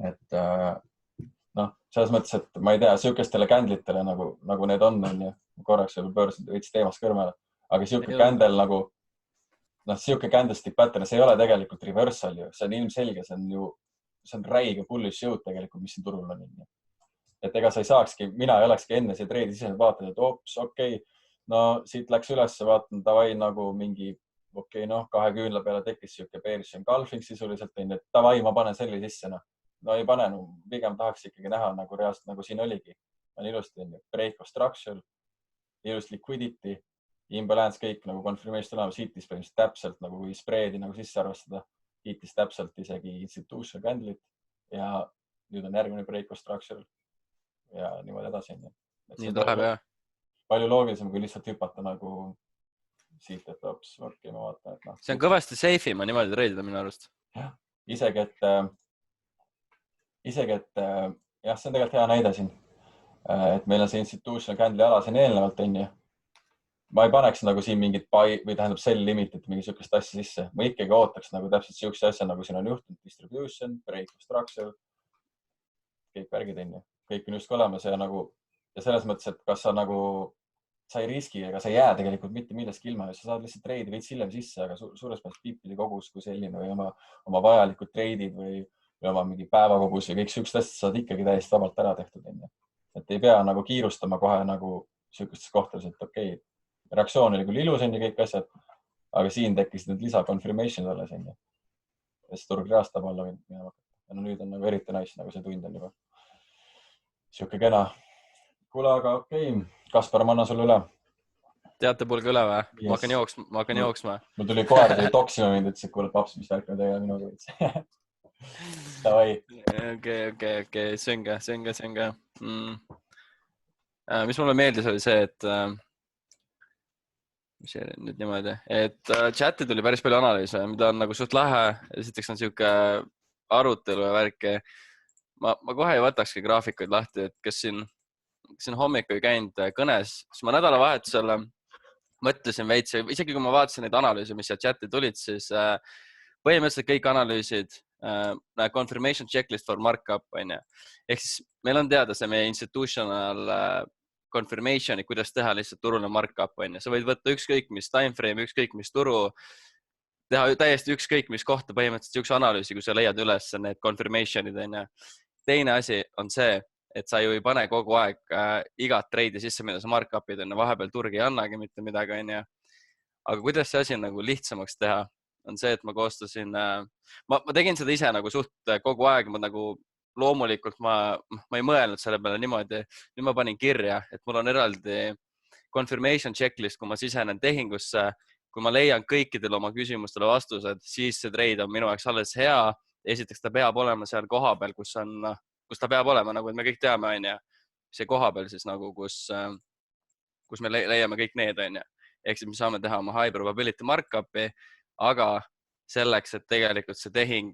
Et selles mõttes, et ma ei tea, sihukestele kändlitele nagu need on, korraks pöörsin veits teemast kõrmale, aga sihuke kändel nagu, sihuke candlestick pattern, see ei ole tegelikult reversal ju, see on ilmselge, see on räige bullish jõud tegelikult, mis siin turul on. Et ega sa ei saakski, mina ei olekski enne see treidi sisend vaatad, et ops, okei, no siit läks üles, vaatan tavai nagu mingi, kahe küünla peale tekkis sihuke bearish engulfing sisuliselt, et tavai, ma panen selle sisse, no ei pane, pigem tahaks ikkagi näha nagu reaalselt, nagu siin oligi. On ilusti break of structure, ilusti liquidity, imbalance kõik nagu confirmation olemas, hitis põhimõtteliselt täpselt nagu kui spreedi nagu sisse arvestada, hitis täpselt isegi institution candle'it ja nüüd on järgmine break of structure ja niimoodi edasi. Nii tuleb, jah. Palju loogilisem, kui lihtsalt hüpata nagu siit, et hops, ma vaatan. See on kõvasti safe, ma niimoodi treidida minu arust. Jah, isegi, et jah, see on tegelikult hea näide siin, et meil on see institutional candle'i ala siin eelnevalt, ma ei paneks nagu siin mingit buy või tähendab sell limitit, mingi sihukest asja sisse. Ma ikkagi ootaks nagu täpselt sihukese asja, nagu siin on juhtunud, distribution, break of structure, kõik värgid, kõik on just olemas ja selles mõttes, et kas sa ei riski ega sa ei jää tegelikult mitte millestki ilma, sa saad lihtsalt treidi veits hiljem sisse, aga suures mõttes pippide kogus kui selline või oma vajalikud treidid või oma mingi päevakogus või kõik sihukest asjad saad ikkagi täiesti vabalt ära tehtud. Et ei pea nagu kiirustama kohe nagu sihukestes kohtades, et okei, reaktsioon oli küll ilus kõik asjad, aga siin tekkisid need lisa confirmation alles. Ja see turg reastab alla minema. Ja nüüd on nagu eriti nice, nagu see tund on juba sihuke kena. Kuule, aga okei. Kaspar, ma annan sulle üle. Teate pulga üle või? Yes. Ma hakkan jooksma. Mul tuli koer, tuli toksima mind, ütles, et kuule paps, mis värk on teile minuga võits. Davai. Okei. Sünge. Mis mulle meeldis oli see, et mis see nüüd niimoodi, et chati tuli päris palju analüüse, mida on nagu suht lahe. Esiteks on sihuke arutelu ja värke. Ma kohe ei võtakski graafikuid lahti, et kes siin hommikul käinud kõnes, siis ma nädalavahetusel mõtlesin veits, isegi kui ma vaatasin neid analüüse, mis siia chati tulid, siis põhimõtteliselt kõik analüüsid confirmation checklist for markup, ehk siis meil on teada see meie institutional confirmationi, kuidas teha lihtsalt turule markup, sa võid võtta ükskõik mis timeframe, ükskõik mis turu, teha täiesti ükskõik mis kohta põhimõtteliselt üks analüüsi, kui sa leiad üles need confirmationid. Teine asi on see, et sa ju ei pane kogu aeg igat treidi sisse, mida sa markupid, vahepeal turg ei annagi mitte midagi. Aga kuidas see asi nagu lihtsamaks teha, on see, et ma koostasin, ma tegin seda ise nagu suht kogu aeg, ma nagu loomulikult ma ei mõelnud selle peale niimoodi. Nüüd ma panin kirja, et mul on eraldi confirmation checklist, kui ma sisenen tehingusse, kui ma leian kõikidele oma küsimustele vastused, siis see treid on minu jaoks alles hea. Esiteks ta peab olema seal koha peal, kus ta peab olema, nagu me kõik teame, see koha peal siis nagu, kus me leiame kõik need, ehk siis me saame teha oma high probability markupi, aga selleks, et tegelikult see tehing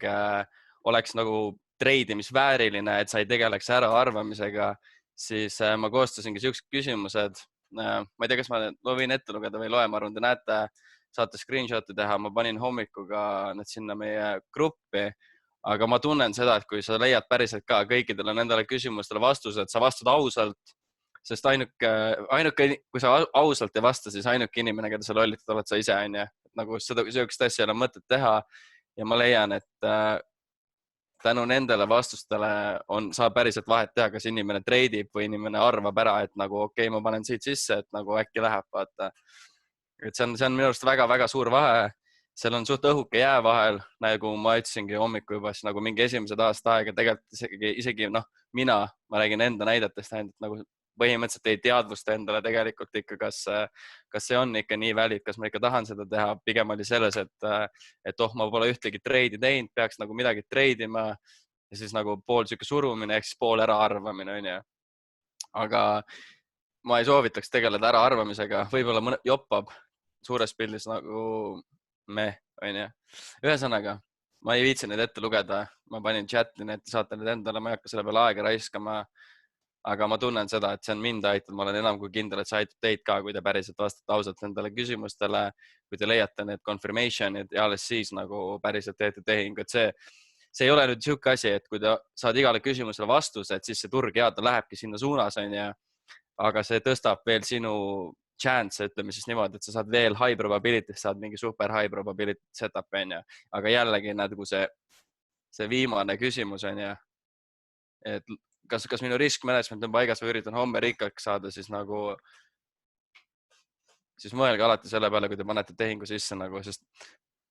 oleks nagu treidimisvääriline, et sa ei tegeleks äraarvamisega, siis ma koostasingi siuksed küsimused. Ma ei tea, kas ma võin ette lugeda või loe, ma arvan, te näete, saate screenshot'i teha, ma panin hommikuga need sinna meie gruppi. Aga ma tunnen seda, et kui sa leiad päriselt ka kõikidele nendele küsimustele vastused, sa vastad ausalt, sest ainuke, kui sa ausalt ei vasta, siis ainuke inimene, keda sa lollitad, oled sa ise, nagu söökst asja ei ole mõtet teha. Ja ma leian, et tänu nendele vastustele saab päriselt vahet teha, kas inimene treidib või inimene arvab ära, et nagu okei, ma panen siit sisse, et nagu äkki läheb, vaata. Et see on minu arust väga-väga suur vahe. Seal on suht õhuke jää vahel, nagu ma ütlesingi hommiku juba, siis nagu mingi esimesed aasta aega tegelikult isegi ma räägin enda näidetest, et nagu põhimõtteliselt ei teadvusta endale tegelikult ikka, kas see on ikka nii valid, kas ma ikka tahan seda teha. Pigem oli selles, et ma pole ühtegi treidi teinud, peaks nagu midagi treidima ja siis nagu pool siuke surumine, ehk siis pool äraarvamine. Aga ma ei soovitaks tegeleda äraarvamisega, võib-olla joppab suures pildis nagu ühesõnaga, ma ei viitsi neid ette lugeda, ma panin chati, need saate need endale, ma ei hakka selle peale aega raiskama. Aga ma tunnen seda, et see on mind aitanud, ma olen enam kui kindel, et see aitab teid ka, kui te päriselt vastate ausalt nendele küsimustele, kui te leiate need confirmation'id ja alles siis nagu päriselt teete tehingu, et see ei ole nüüd sihuke asi, et kui te saad igale küsimusele vastuse, et siis see turg ta lähebki sinna suunas, on ju. Aga see tõstab veel sinu chance, ütleme siis niimoodi, et sa saad veel high probability, saad mingi super high probability setup, on ju. Aga jällegi nagu see viimane küsimus, on ju, et kas minu risk management on paigas või üritan homme rikkaks saada, siis mõelge alati selle peale, kui te panete tehingu sisse nagu, sest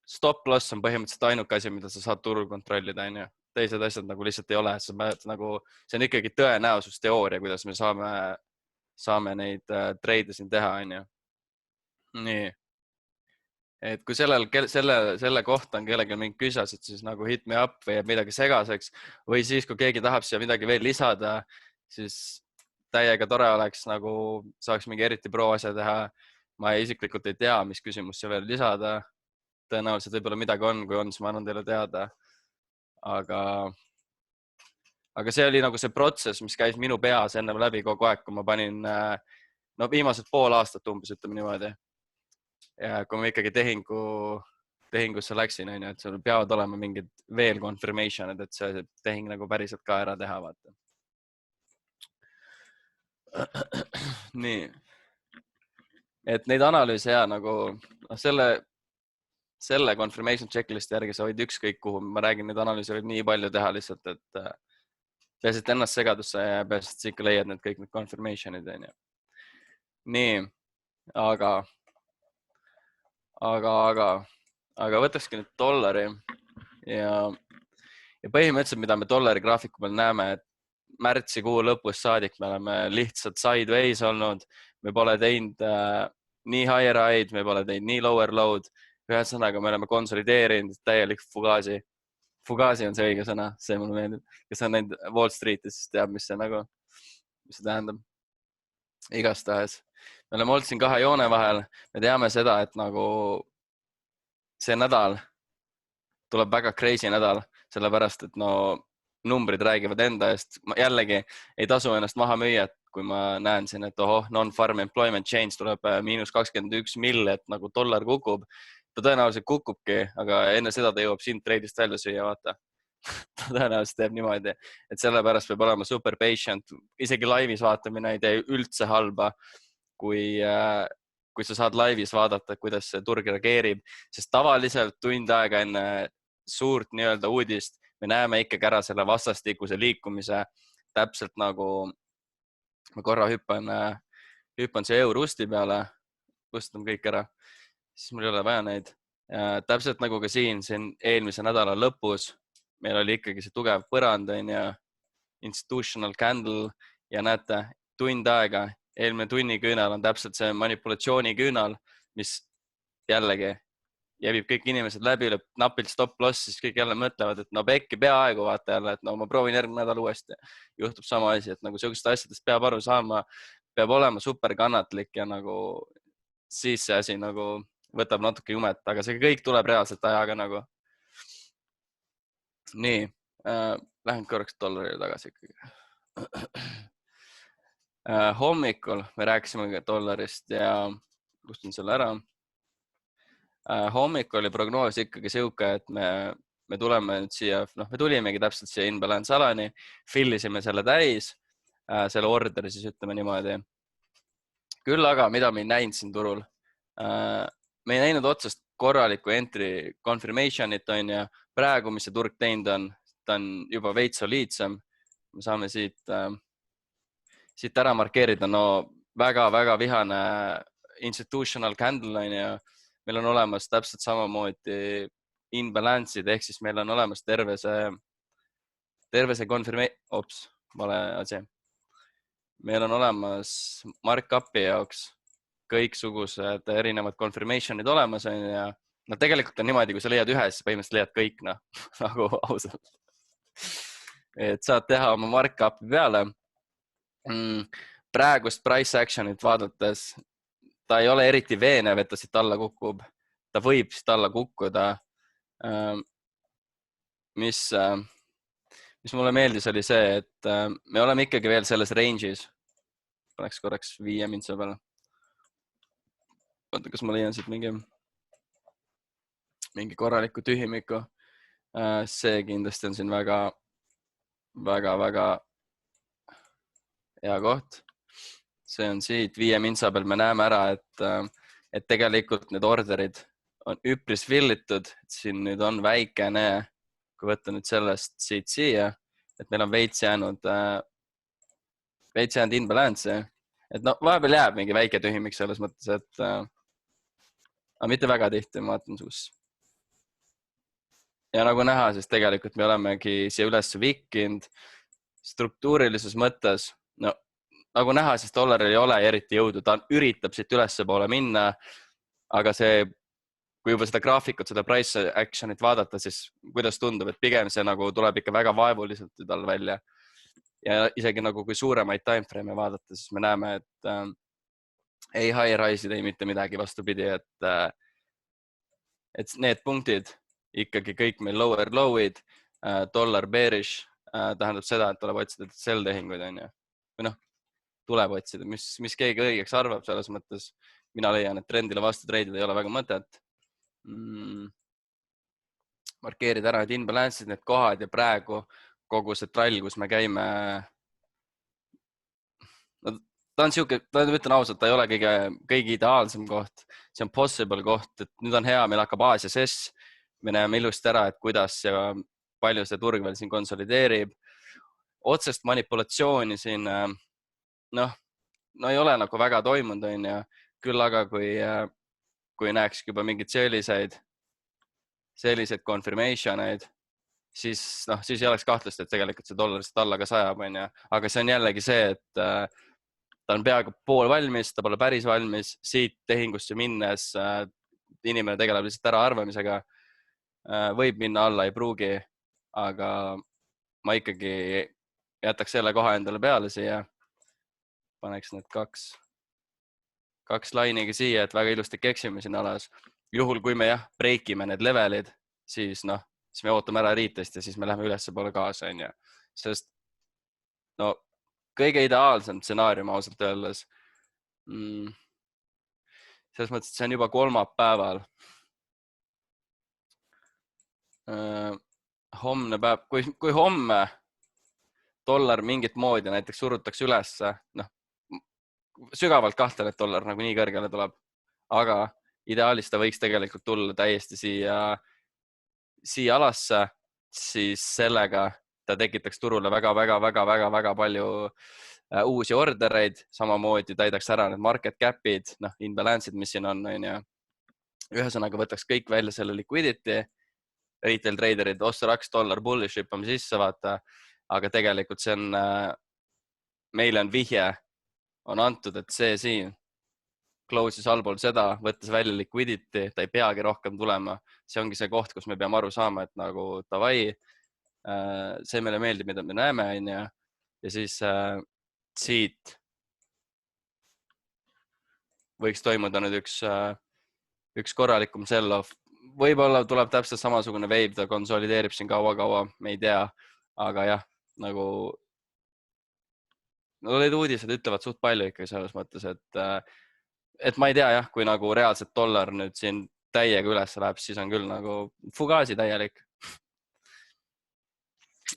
stop loss on põhimõtteliselt ainuke asi, mida sa saad turul kontrollida, on ju. Teised asjad nagu lihtsalt ei ole, see on ikkagi tõenäosusteooria, kuidas me saame neid treide siin teha, on ju. Nii. Et kui selle kohta on kellelgi mingi küsimused, siis nagu hit me up või jääb midagi segaseks või siis, kui keegi tahab siia midagi veel lisada, siis täiega tore oleks nagu saaks mingi eriti pro asja teha. Ma isiklikult ei tea, mis küsimus siia veel lisada. Tõenäoliselt võib-olla midagi on, kui on, siis ma annan teile teada. Aga see oli nagu see protsess, mis käis minu peas ennem läbi kogu aeg, kui ma panin viimased pool aastat umbes, ütleme niimoodi. Ja kui ma ikkagi tehingusse läksin, on ju, et sul peavad olema mingid veel confirmation'id, et see tehing nagu päriselt ka ära teha, vaata. Nii. Et neid analüüse ja nagu selle confirmation checklist järgi sa võid ükskõik kuhu, ma räägin, neid analüüse võib nii palju teha lihtsalt, et peaasi, et ennast segadusse ja peaasi, et sa ikka leiad need kõik need confirmation'id, on ju. Nii, aga võtakski nüüd dollari ja põhimõtteliselt, mida me dollari graafiku peal näeme, et märtsikuu lõpus saadik me oleme lihtsalt sideways olnud, me pole teinud nii higher high'd, me pole teinud nii lower low'd, ühesõnaga me oleme konsolideerinud täielik fugaasi. Fugaasi on see õige sõna, see mulle meeldib, kes on näinud Wall Streetis, siis teab, mis see tähendab. Igastahes. Me oleme olnud siin kahe joone vahel, me teame seda, et nagu see nädal tuleb väga crazy nädal, sellepärast, et numbrid räägivad enda eest. Jällegi ei tasu ennast maha müüa, et kui ma näen siin, et non-farm employment change tuleb -21 mill, et nagu dollar kukub. Ta tõenäoliselt kukubki, aga enne seda ta jõuab sind treidist välja süüa, vaata. Ta tõenäoliselt teeb niimoodi, et sellepärast peab olema super patient. Isegi laivis vaatamine ei tee üldse halba, kui sa saad laivis vaadata, kuidas see turg reageerib, sest tavaliselt tund aega enne suurt nii-öelda uudist me näeme ikkagi ära selle vastastikuse liikumise täpselt nagu ma korra hüppan see Eurosti peale, kustutan kõik ära, siis mul ei ole vaja neid. Täpselt nagu ka siin eelmise nädala lõpus meil oli ikkagi see tugev põrand ja institutional candle ja näete, tund aega, eelmine tunniküünal on täpselt see manipulatsiooni küünal, mis jällegi jääbib kõik inimesed läbi, lööb napilt stop loss, siis kõik jälle mõtlevad, et pekki peaaegu vaata jälle, et ma proovin järgmine nädal uuesti. Juhtub sama asi, et nagu sellistest asjadest peab aru saama, peab olema super kannatlik ja nagu siis see asi nagu võtab natuke jumet, aga see kõik tuleb reaalselt ajaga nagu. Nii, lähen korraks dollarile tagasi ikkagi. Hommikul me rääkisime dollarist ja kustun selle ära. Hommikul oli prognoos ikkagi siuke, et me tuleme nüüd siia, me tulimegi täpselt siia inbalance alani, fillisime selle täis, selle orderi siis ütleme niimoodi. Küll aga, mida me ei näinud siin turul, me ei näinud otsast korralikku entry confirmation'it on ja praegu, mis see turg teinud on, ta on juba veits soliidsem. Me saame siit ära markeerida, väga-väga vihane institutional candle on ja meil on olemas täpselt samamoodi inbalance'id, ehk siis meil on olemas terve see vale asi. Meil on olemas markupi jaoks kõiksugused erinevad confirmation'id olemas on ja tegelikult on niimoodi, kui sa leiad ühe, siis põhimõtteliselt leiad kõik, nagu ausalt. Et saad teha oma markupi peale. Praegust price action'it vaadates ta ei ole eriti veenev, et ta siit alla kukub. Ta võib siit alla kukkuda. mis mulle meeldis, oli see, et me oleme ikkagi veel selles range'is. Paneks korraks 5 mintsa peale. Oota, kas ma leian siit mingi korraliku tühimiku. See kindlasti on siin väga hea koht. See on siit 5 mintsa peal. Me näeme ära, et tegelikult need orderid on üpris fillitud. Siin nüüd on väikene, kui võtta nüüd sellest siit siia, et meil on veits jäänud inbalance. Et no vahepeal jääb mingi väike tühimik selles mõttes, et aga mitte väga tihti, ma vaatan kus. Ja nagu näha, siis tegelikult me olemegi siia üles vikkinud struktuurilises mõttes. No, nagu näha, siis dollaril ei ole eriti jõudu. Ta üritab siit ülesse poole minna, aga see, kui juba seda graafikut, seda price action'it vaadata, siis kuidas tundub, et pigem see nagu tuleb ikka väga vaevuliselt tal välja. Ja isegi nagu kui suuremaid timeframe'e vaadata, siis me näeme, et ei high rise'id ei mitte midagi vastupidi, et need punktid ikkagi kõik meil lower low'id, dollar bearish tähendab seda, et tuleb otsida sell tehinguid, on ju. Või noh, tuleb otsida, mis keegi õigeks arvab selles mõttes. Mina leian, et trendile vastu treidida ei ole väga mõtet. Markeerida ära need inbalance'id, need kohad ja praegu kogu see trall, kus me käime. Ta on siuke, ütlen ausalt, ta ei ole kõige ideaalsem koht. See on possible koht, et nüüd on hea, meil hakkab Aasia sess. Me näeme ilusti ära, et kuidas ja palju see turg veel siin konsolideerib. Otsest manipulatsiooni siin, no ei ole nagu väga toimunud, on ju. Küll aga kui näeks juba mingid selliseid confirmation'eid, siis ei oleks kahtlust, et tegelikult see dollarist alla ka sajab, on ju. Aga see on jällegi see, et ta on peaaegu pool valmis, ta pole päris valmis. Siit tehingusse minnes inimene tegeleb lihtsalt ära arvamisega. Võib minna alla, ei pruugi, aga ma ikkagi jätaks selle koha endale peale siia. Paneks need kaks lainiga siia, et väga ilusti keksime siin alas. Juhul, kui me breikime need levelid, siis me ootame ära retest ja siis me läheme ülesse poole kaasa, on ju. Sest kõige ideaalsem stsenaarium ausalt öeldes. Selles mõttes, et see on juba kolmapäeval. Homne päev, kui homme dollar mingit moodi näiteks surutakse ülesse, sügavalt kahtlen, et dollar nagu nii kõrgele tuleb, aga ideaalis ta võiks tegelikult tulla täiesti siia alasse, siis sellega ta tekitaks turule väga palju uusi ordereid, samamoodi täidaks ära need market cap'id, inbalance'id, mis siin on, on ju. Ühesõnaga võtaks kõik välja selle liquidity, retail traderid, osta-raks, dollar, bullish hüppame sisse, vaata. Aga tegelikult see on, meile on vihje, on antud, et see siin close'is allpool seda, võttes välja liquidity, ta ei peagi rohkem tulema. See ongi see koht, kus me peame aru saama, et nagu davai, see meile meeldib, mida me näeme, on ju. Ja siis siit võiks toimuda nüüd üks korralikum sell-off. Võib-olla tuleb täpselt samasugune wave, ta konsolideerib siin kaua, me ei tea, aga jah, nagu need uudised ütlevad suht palju ikkagi selles mõttes, et ma ei tea jah, kui nagu reaalselt dollar nüüd siin täiega üles läheb, siis on küll nagu fugaasi täielik.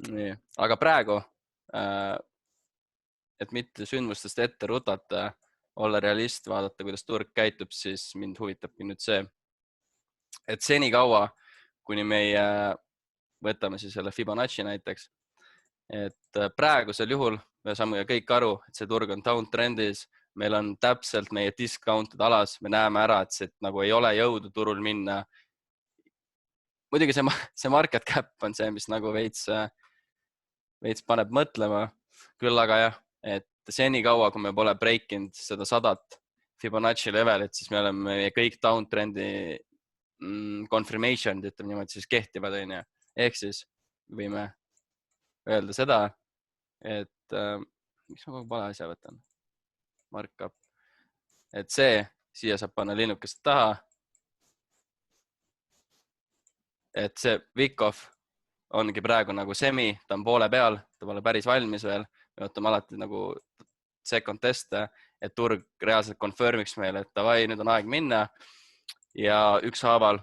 Nii, aga praegu, et mitte sündmustest ette rutata, olla realist, vaadata, kuidas turg käitub, siis mind huvitabki nüüd see, et seni kaua, kuni meie võtame siis selle Fibonacci näiteks, et praegusel juhul me saame kõik aru, et see turg on downtrendis, meil on täpselt meie discounted alas, me näeme ära, et see nagu ei ole jõudu turul minna. Muidugi see market cap on see, mis nagu veits paneb mõtlema, küll aga jah, et seni kaua, kui me pole breakinud seda 100 Fibonacci levelit, siis me oleme kõik downtrendi confirmation'd, ütleme niimoodi, siis kehtivad, on ju. Ehk siis võime öelda seda, et miks ma kogu pale asja võtan? Markup. Et see, siia saab panna linnukest taha. Et see Wyckoff ongi praegu nagu semi, ta on poole peal, ta pole päris valmis veel. Me ootame alati nagu second teste, et turg reaalselt confirmiks meile, et davai, nüüd on aeg minna ja ükshaaval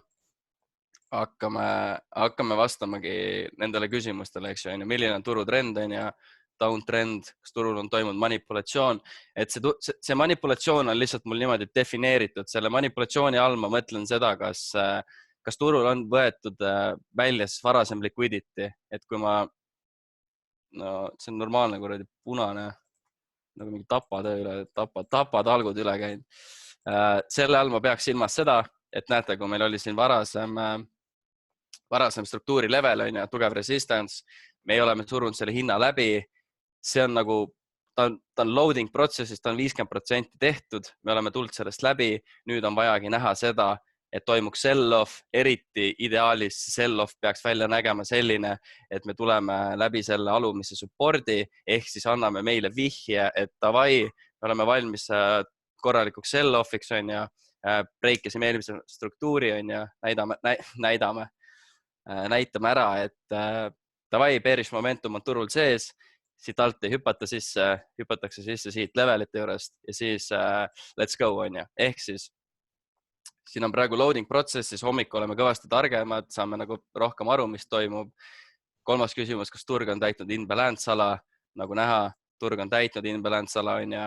hakkame vastamagi nendele küsimustele, eks ju, milline on turutrend, on ju, downtrend, kas turul on toimunud manipulatsioon, et see manipulatsioon on lihtsalt mul niimoodi defineeritud. Selle manipulatsiooni all ma mõtlen seda, kas turul on võetud välja siis varasem liquidity, et kui no see on normaalne kuradi punane, nagu mingi tapatöö üle, tapatalgud üle käinud. Selle all ma peaks silmas seda, et näete, kui meil oli siin varasem struktuuri level, on ju, tugev resistance, me oleme surunud selle hinna läbi. See on nagu, ta on loading protsessis, ta on 50% tehtud, me oleme tulnud sellest läbi. Nüüd on vajagi näha seda, et toimuks sell-off, eriti ideaalis sell-off peaks välja nägema selline, et me tuleme läbi selle alumise supporti, ehk siis anname meile vihje, et davai, me oleme valmis korralikuks sell-offiks, on ju, breikisime eelmise struktuuri, on ju, näitame ära, et davai, bearish momentum on turul sees, siit alt ei hüpata sisse, hüpatakse sisse siit levelite juurest ja siis let's go, on ju. Ehk siis siin on praegu loading protsessis, hommik oleme kõvasti targemad, saame nagu rohkem aru, mis toimub. Kolmas küsimus, kas turg on täitnud imbalance ala, nagu näha, turg on täitnud imbalance ala, on ju.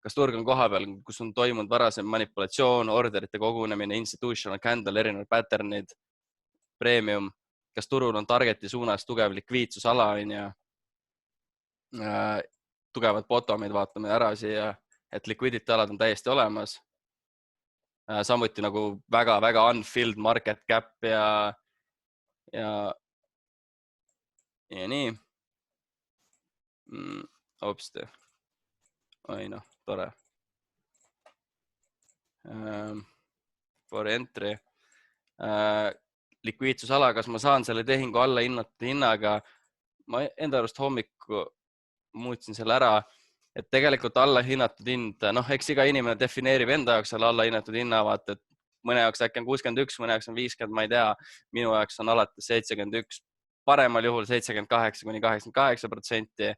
Kas turg on koha peal, kus on toimunud varasem manipulatsioon, orderite kogunemine, institutional candle, erinevad patternid, premium, kas turul on targeti suunas tugev likviidsusala, on ju. Tugevad bottomid vaatame ära siia, et liquidity alad on täiesti olemas. Samuti nagu väga unfilled market cap ja nii. Hopsti. Oi noh, tore. For entry. Likviidsusala, kas ma saan selle tehingu alla hinnatud hinnaga? Ma enda arust hommikul muutsin selle ära, et tegelikult alla hinnatud hind, noh, eks iga inimene defineerib enda jaoks selle alla hinnatud hinna, vaata, et mõne jaoks äkki on 61, mõne jaoks on 50, ma ei tea, minu jaoks on alates 71, paremal juhul 78–88%.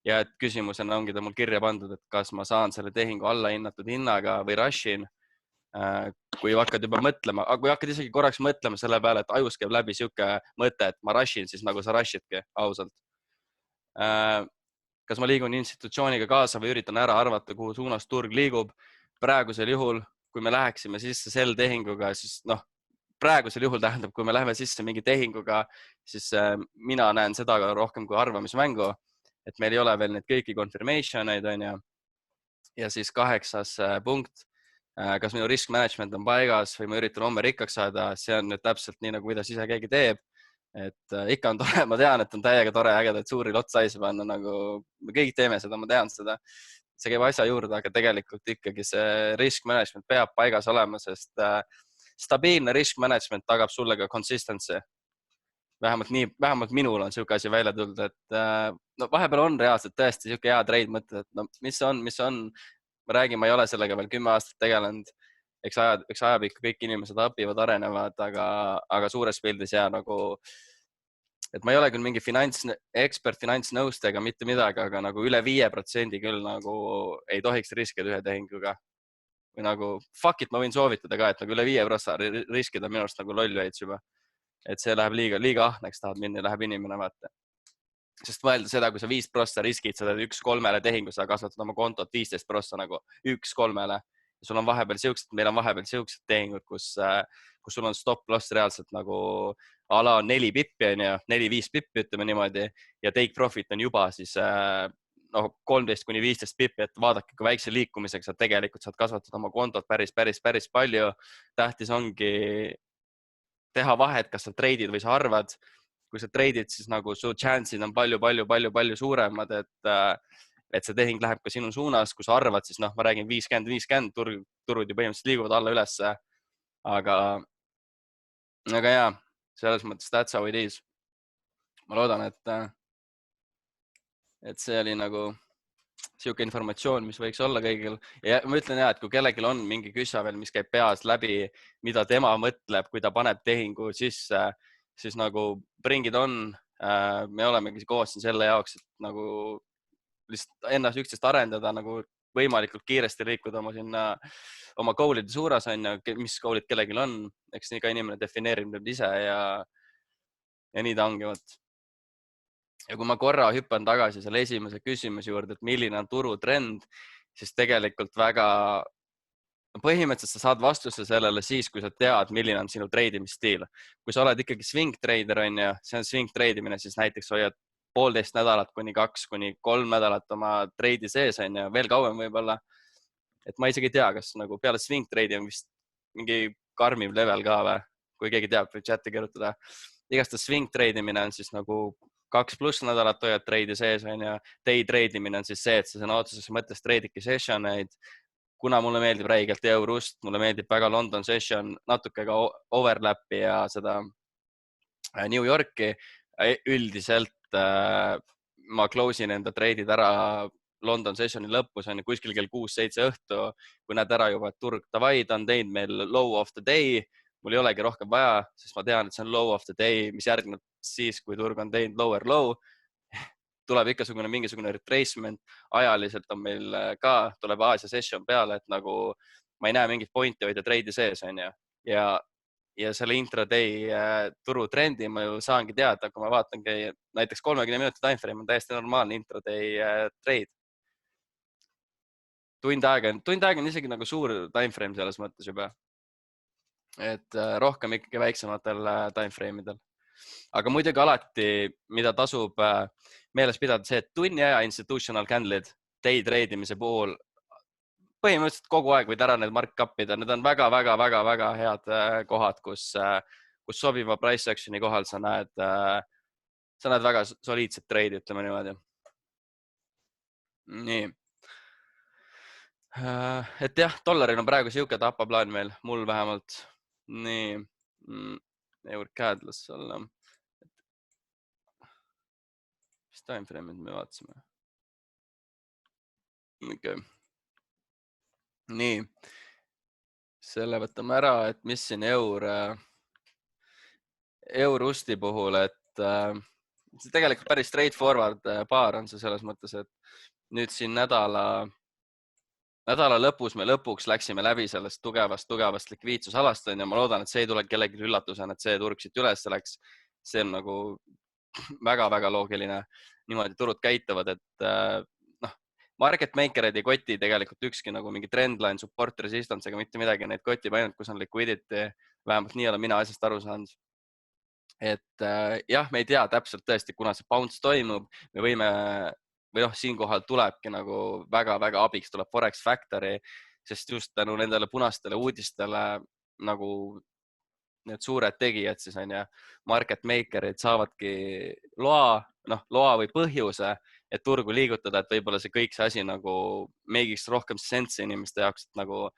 Ja et küsimusena ongi ta mul kirja pandud, et kas ma saan selle tehingu alla hinnatud hinnaga või rushin, kui hakkad juba mõtlema, aga kui hakkad isegi korraks mõtlema selle peale, et ajus käib läbi siuke mõte, et ma rushin, siis nagu sa rushidki ausalt. Kas ma liigun institutsiooniga kaasa või üritan ära arvata, kuhu suunas turg liigub. Praegusel juhul, kui me läheksime sisse sel tehinguga, siis noh, praegusel juhul tähendab, kui me läheme sisse mingi tehinguga, siis mina näen seda rohkem kui arvamismängu, et meil ei ole veel neid kõiki confirmation'eid, on ju. Ja siis 8. punkt, kas minu risk management on paigas või ma üritan homme rikkaks saada, see on nüüd täpselt nii, nagu kuidas ise keegi teeb. Et ikka on tore, ma tean, et on täiega tore ägedaid suuri lotsaisi panna, nagu me kõik teeme seda, ma tean seda. See käib asja juurde, aga tegelikult ikkagi see risk management peab paigas olema, sest stabiilne risk management tagab sulle ka consistency. Vähemalt minul on siuke asi välja tulnud, et no, vahepeal on reaalselt tõesti siuke hea trade mõte, et no, mis on, ma räägin, ma ei ole sellega veel 10 aastat tegelenud. Eks ajab ikka kõik inimesed õpivad, arenevad, aga suures pildis jää nagu, et ma ei ole küll mingi finantsekspert, finantsnõustaja ega mitte midagi, aga nagu üle 5% küll nagu ei tohiks riskida ühe tehinguga. Või nagu fuck it, ma võin soovitada ka, et nagu üle 5% riskida minu arust nagu loll veits juba. Et see läheb liiga ahneks, tahad minna, läheb inimene vaata. Sest mõelda seda, kui sa 5% riskid, sa teed 1-3 tehingu, sa kasvatad oma kontot 15% nagu 1-3. Sul on vahepeal meil on vahepeal siuksed tehingud, kus sul on stop loss reaalselt nagu ala 4 pippi, 4-5 pippi, ütleme niimoodi, ja take profit on juba siis 13–15 pippi, et vaadake, kui väikse liikumisega sa tegelikult saad kasvatada oma kontot päris palju. Tähtis ongi teha vahet, kas sa treidid või sa arvad. Kui sa treidid, siis nagu su chance'id on palju suuremad, et see tehing läheb ka sinu suunas, kui sa arvad, siis noh, ma räägin 50-50, turud ju põhimõtteliselt liiguvad alla ülesse, aga jaa, selles mõttes that's how it is. Ma loodan, et see oli nagu siuke informatsioon, mis võiks olla kõigil. Ja ma ütlen et kui kellelgi on mingi küsa veel, mis käib peas läbi, mida tema mõtleb, kui ta paneb tehingu sisse, siis nagu bring it on. Me olemegi koos siin selle jaoks, et nagu lihtsalt ennast üksteist arendada, nagu võimalikult kiiresti liikuda oma goal'ide suunas, mis goal'id kellelgi on, eks nii ka inimene defineerib need ise ja nii ta ongi. Ja kui ma korra hüppan tagasi selle esimese küsimuse juurde, et milline on turutrend, siis tegelikult põhimõtteliselt sa saad vastuse sellele siis, kui sa tead, milline on sinu treidimisstiil. Kui sa oled ikkagi swing trader, see on swing treidimine, siis näiteks hoiad 1,5 nädalat kuni 2 kuni 3 nädalat oma treidi sees, veel kauem võib-olla. Et ma isegi ei tea, kas nagu peale swing treidi on vist mingi karmim level ka või, kui keegi teab, või chati kirjutada. Igast swing treidimine on siis nagu 2+ nädalat hoiad treidi sees, day treidimine on siis see, et sa sõna otseses mõttes treididki sessioneid. Kuna mulle meeldib räigelt Eurust, mulle meeldib väga London session, natuke ka overlap'i ja seda New Yorki. Üldiselt ma close in enda treidid ära London sessioni lõpus, kuskil kell 6-7 õhtu, kui näed ära juba, et turg davai, ta on teinud meil low of the day, mul ei olegi rohkem vaja, sest ma tean, et see on low of the day, mis järgneb siis, kui turg on teinud lower low, tuleb mingisugune retracement, ajaliselt on meil ka, tuleb Aasia session peale, et nagu ma ei näe mingit pointi hoida treidi sees, ja selle intraday turutrendi ma ju saangi teada, kui ma vaatangi näiteks 30 minuti timeframe on täiesti normaalne intraday trade. Tund aega on isegi nagu suur timeframe selles mõttes juba, et rohkem ikkagi väiksematel timeframe'idel. Aga muidugi alati, mida tasub meeles pidada, see, et tunni aja institutional candle'id day treidimise puhul põhimõtteliselt kogu aeg võid ära need mark-up'ida. Need on väga head kohad, kus sobiva price action'i kohal sa näed väga soliidset treidi, ütleme niimoodi. Nii. Et jah, dollaril on praegu siuke tapaplaan meil, mul vähemalt. Nii. EUR-CAD las olla. Mis timeframe'id me vaatasime? Okay. Nii. Selle võtame ära, et mis siin Eurosti puhul, et see tegelikult päris straightforward paar on see selles mõttes, et nüüd siin nädala lõpus me lõpuks läksime läbi sellest tugevast likviidsusalast ja ma loodan, et see ei tule kellegi üllatusena, et see turg siit üles läks. See on nagu väga loogiline. Niimoodi turud käituvad, et market makerid ei koti tegelikult ükski nagu mingi trendline, support, resistance ega mitte midagi. Neid kotib ainult, kus on liquidity. Vähemalt nii olen mina asjast aru saanud. Et jah, me ei tea täpselt tõesti, kuna see bounce toimub. Me võime siinkohal tulebki nagu väga abiks tuleb Forex Factory, sest just tänu nendele punastele uudistele nagu need suured tegijad siis market makerid saavadki loa või põhjuse, et turgu liigutada, et võib-olla see asi nagu meigiks rohkem sense inimeste jaoks, et nagu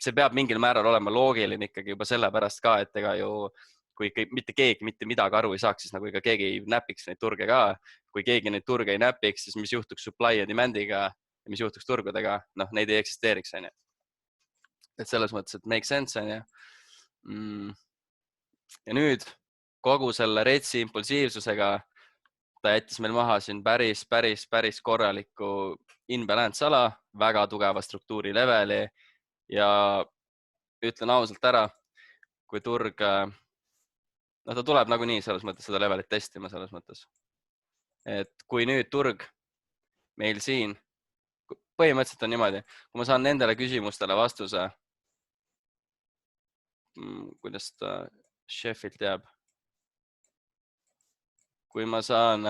see peab mingil määral olema loogiline ikkagi juba sellepärast ka, et ega ju kui mitte keegi mitte midagi aru ei saaks, siis nagu ega keegi ei näpiks neid turge ka. Kui keegi neid turge ei näpiks, siis mis juhtuks supply ja demandiga ja mis juhtuks turgudega? Neid ei eksisteeriks. Et selles mõttes, et make sense. Ja nüüd kogu selle retsi impulsiivsusega ta jättis meil maha siin päris korraliku inbalance ala, väga tugeva struktuuri leveli ja ütlen ausalt ära, kui turg ta tuleb nagunii selles mõttes seda levelit testima selles mõttes. Et kui nüüd turg meil siin, põhimõtteliselt on niimoodi, kui ma saan nendele küsimustele vastuse, kuidas ta Sheffield jääb, kui ma saan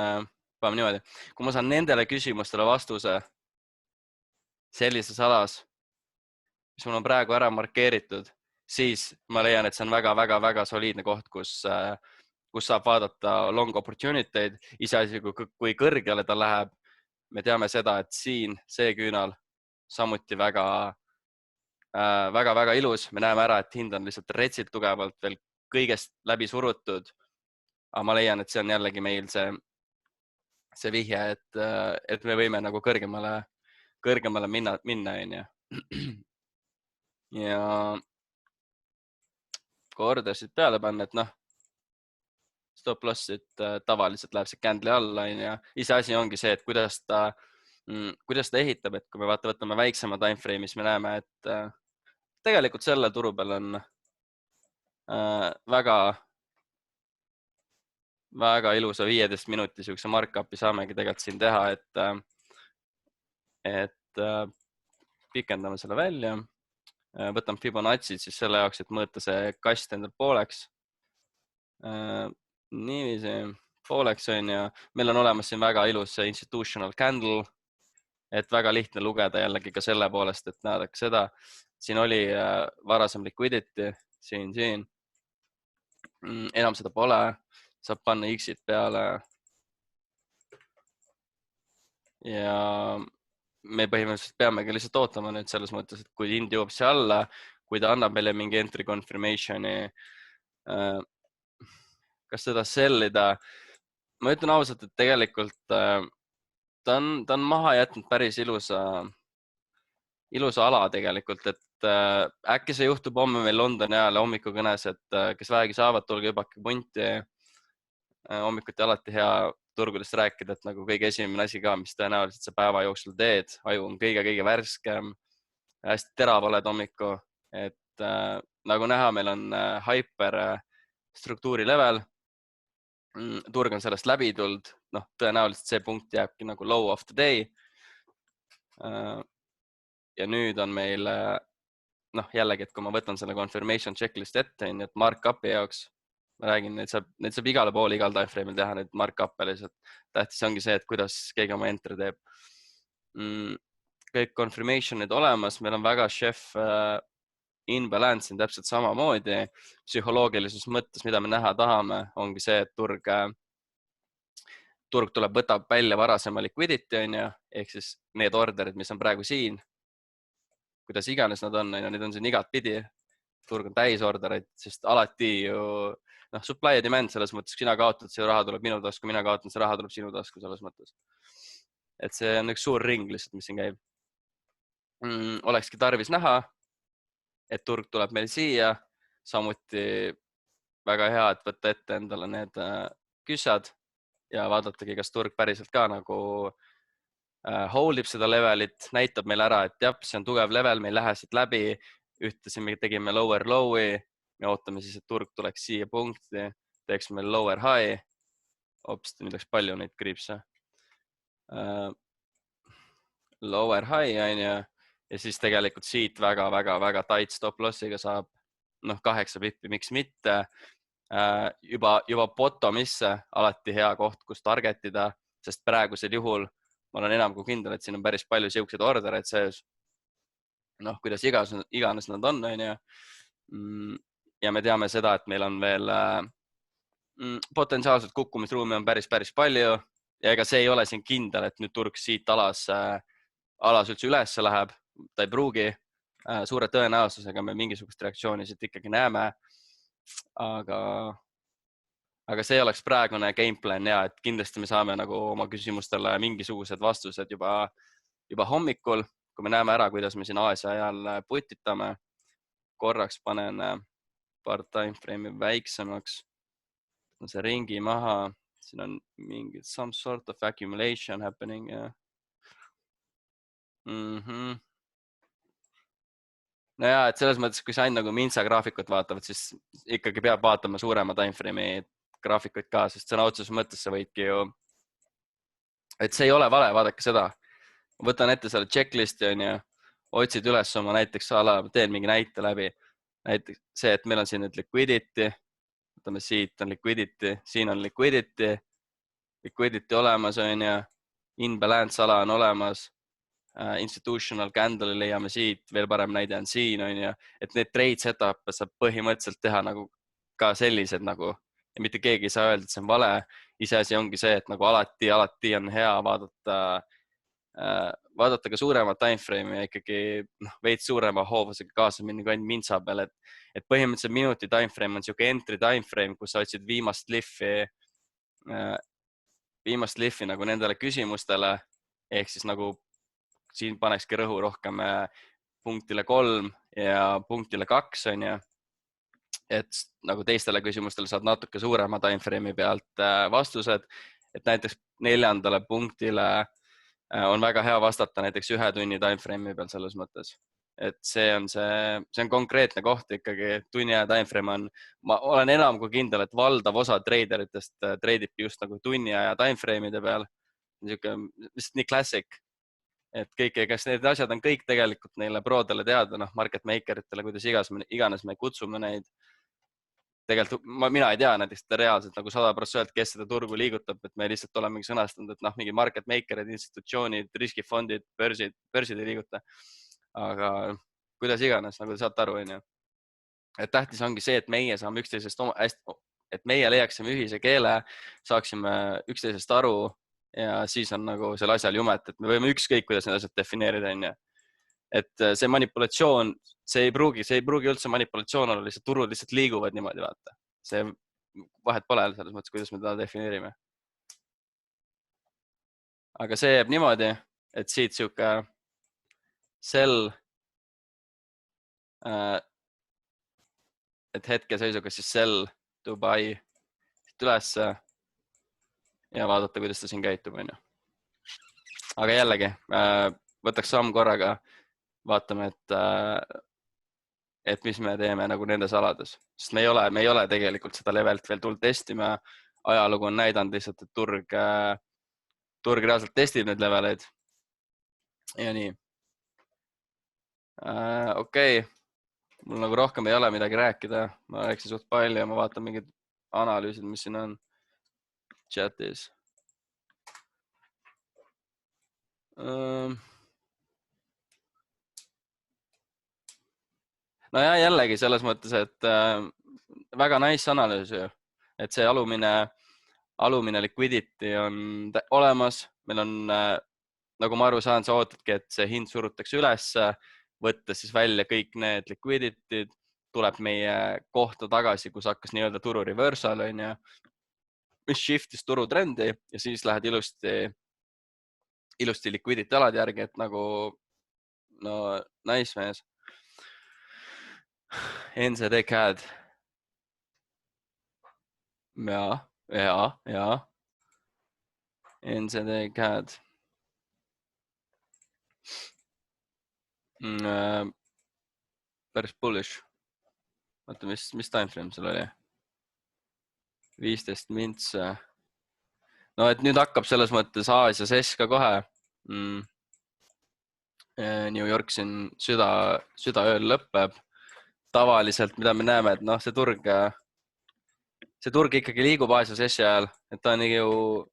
nendele küsimustele vastuse sellises alas, mis mul on praegu ära markeeritud, siis ma leian, et see on väga soliidne koht, kus saab vaadata long opportunity'd, iseasi kui kõrgele ta läheb. Me teame seda, et siin see küünal samuti väga ilus. Me näeme ära, et hind on lihtsalt retsilt tugevalt veel kõigest läbi surutud. Aga ma leian, et see on jällegi meil see vihje, et me võime nagu kõrgemale minna. Ja kui ordersid peale panna, et stop lossid tavaliselt läheb see candle'i alla ja iseasi ongi see, et kuidas ta ehitab, et kui me võtame väiksema timeframe'i, siis me näeme, et tegelikult selle turu peal on väga ilusa 15 minuti siukse markupi saamegi tegelikult siin teha, et pikendame selle välja. Võtame Fibonacci siis selle jaoks, et mõõta see kast endal pooleks. Niiviisi, pooleks on ja meil on olemas siin väga ilus institutional candle, et väga lihtne lugeda jällegi ka selle poolest, et näedake seda. Siin oli varasem liquidity, siin. Enam seda pole, saab panna X-id peale. Ja me põhimõtteliselt peamegi lihtsalt ootama nüüd selles mõttes, et kui hind jõuab siia alla, kui ta annab meile mingi entry confirmationi, kas seda sellida, ma ütlen ausalt, et tegelikult ta on maha jätnud päris ilusa ala tegelikult, et äkki see juhtub homme meil Londoni ajal hommikukõnes, et kes vähegi saavad, tulge hüpake punti. Hommikuti alati hea turgudest rääkida, et nagu kõige esimene asi ka, mis tõenäoliselt sa päeva jooksul teed, aju on kõige värskem, hästi terav oled hommiku, et nagu näha, meil on hyper struktuuri level, turg on sellest läbi tulnud, tõenäoliselt see punkt jääbki nagu low of the day. Ja nüüd on meil, jällegi, et kui ma võtan selle confirmation checklist ette, et markupi jaoks, ma räägin, neid saab igale poole, igal timeframe'il teha neid markup'e lihtsalt. Tähtis ongi see, et kuidas keegi oma entry teeb. Kõik confirmation'id olemas, meil on väga chef in-balance siin täpselt samamoodi. Psühholoogilises mõttes, mida me näha tahame, ongi see, et turg tuleb, võtab välja varasema liquidity, ehk siis need orderid, mis on praegu siin, kuidas iganes nad on, need on siin igat pidi. Turg on täis ordereid, sest alati ju supply ja demand selles mõttes, kui sina kaotad, see raha tuleb minu tasku, mina kaotan, see raha tuleb sinu tasku selles mõttes. Et see on üks suur ring lihtsalt, mis siin käib. Olekski tarvis näha, et turg tuleb meil siia. Samuti väga hea, et võtta ette endale need küssad ja vaadatagi, kas turg päriselt ka nagu holdib seda levelit, näitab meile ära, et jah, see on tugev level, me ei lähe siit läbi. Ühtlasi me tegime lower low'i, me ootame siis, et turg tuleks siia punkti, teeks meil lower high. Hoopis, nüüd läks palju neid kriipse. Lower high ja siis tegelikult siit väga tight stop lossiga saab 8 pippi, miks mitte. Juba bottomisse alati hea koht, kus targetida, sest praegusel juhul ma olen enam kui kindel, et siin on päris palju siukseid ordereid sees. Kuidas iganes nad on. Ja me teame seda, et meil on veel potentsiaalselt kukkumisruumi on päris palju ja ega see ei ole siin kindel, et nüüd turg siit alas üldse üles läheb. Ta ei pruugi. Suure tõenäosusega me mingisugust reaktsiooni siit ikkagi näeme. Aga see oleks praegune gameplan ja et kindlasti me saame nagu oma küsimustele mingisugused vastused juba hommikul. Kui me näeme ära, kuidas me siin Aasia ajal putitame, korraks panen paar timeframe'i väiksemaks. See ringi maha, siin on mingi some sort of accumulation happening. No ja, et selles mõttes, kui sa ainult nagu Minsa graafikut vaatavad, siis ikkagi peab vaatama suurema timeframe'i graafikuid ka, sest sõna otseses mõttes sa võidki ju, et see ei ole vale, vaadake seda. Võtan ette selle checklisti ja otsid üles oma näiteks teen mingi näite läbi. Näiteks see, et meil on siin nüüd liquidity, võtame siit on liquidity, siin on liquidity olemas in-balance ala on olemas, institutional candle leiame siit, veel parem näide on siin et need trade setup'e saab põhimõtteliselt teha nagu ka sellised nagu ja mitte keegi ei saa öelda, et see on vale. Iseasi ongi see, et nagu alati on hea vaadata ka suuremat timeframe'i ja ikkagi veits suurema hoovusega kaasa minna ainult Minsa peal, et põhimõtteliselt minuti timeframe on siuke entry timeframe, kus sa otsid viimast liffi nagu nendele küsimustele, ehk siis nagu siin panekski rõhu rohkem punktile 3 ja punktile 2 et nagu teistele küsimustele saad natuke suurema timeframe'i pealt vastused, et näiteks 4. punktile on väga hea vastata näiteks 1 tunni timeframe'i peal selles mõttes, et see on konkreetne koht ikkagi, tunni aja timeframe on, ma olen enam kui kindel, et valdav osa treideritest treidibki just nagu tunni aja timeframe'ide peal, niisugune lihtsalt nii classic, et kõik, kas need asjad on kõik tegelikult neile prodele teada, noh, market makeritele, kuidas iganes me kutsume neid. Tegelikult mina ei tea näiteks reaalselt nagu 100%, kes seda turgu liigutab, et me lihtsalt olemegi sõnastanud, et noh, mingi market makerid, institutsioonid, riskifondid, börsid ei liiguta. Aga kuidas iganes, nagu te saate aru, on ju. Et tähtis ongi see, et meie saame üksteisest et meie leiaksime ühise keele, saaksime üksteisest aru ja siis on nagu selle asjal jumet, et me võime ükskõik, kuidas need asjad defineerida, on ju. Et see manipulatsioon, see ei pruugi üldse manipulatsioon olla, lihtsalt turud lihtsalt liiguvad niimoodi, vaata. See vahet pole selles mõttes, kuidas me teda defineerime. Aga see jääb niimoodi, et siit siuke sell, et hetkeseisuga siis sell to buy ülesse ja vaadata, kuidas ta siin käitub, on ju. Aga jällegi, võtaks samm korraga, vaatame, et mis me teeme nagu nendes alades, sest me ei ole tegelikult seda levelt veel tulnud testima. Ajalugu on näidanud lihtsalt, et turg reaalselt testib neid leveleid. Ja nii. Okei. Mul nagu rohkem ei ole midagi rääkida. Ma rääksin suht palju ja ma vaatan mingid analüüsid, mis siin on chatis. No ja jällegi selles mõttes, et väga nice analüüs ju, et see alumine liquidity on olemas. Meil on, nagu ma aru saan, sa ootadki, et see hind surutakse ülesse, võttes siis välja kõik need liquidity'd, tuleb meie kohta tagasi, kus hakkas nii-öelda turu reversal, on ju, mis shiftis turutrendi ja siis lähed ilusti liquidity alad järgi, et nagu no nice mees. NZD CAD. Ja. NZD CAD. Päris bullish. Vaata, mis timeframe seal oli? 15 mintse. No, et nüüd hakkab selles mõttes Aasias ka kohe. New York siin südaööl lõpeb. Tavaliselt, mida me näeme, et noh, see turg ikkagi liigub Aasia sessi ajal, et ta on ju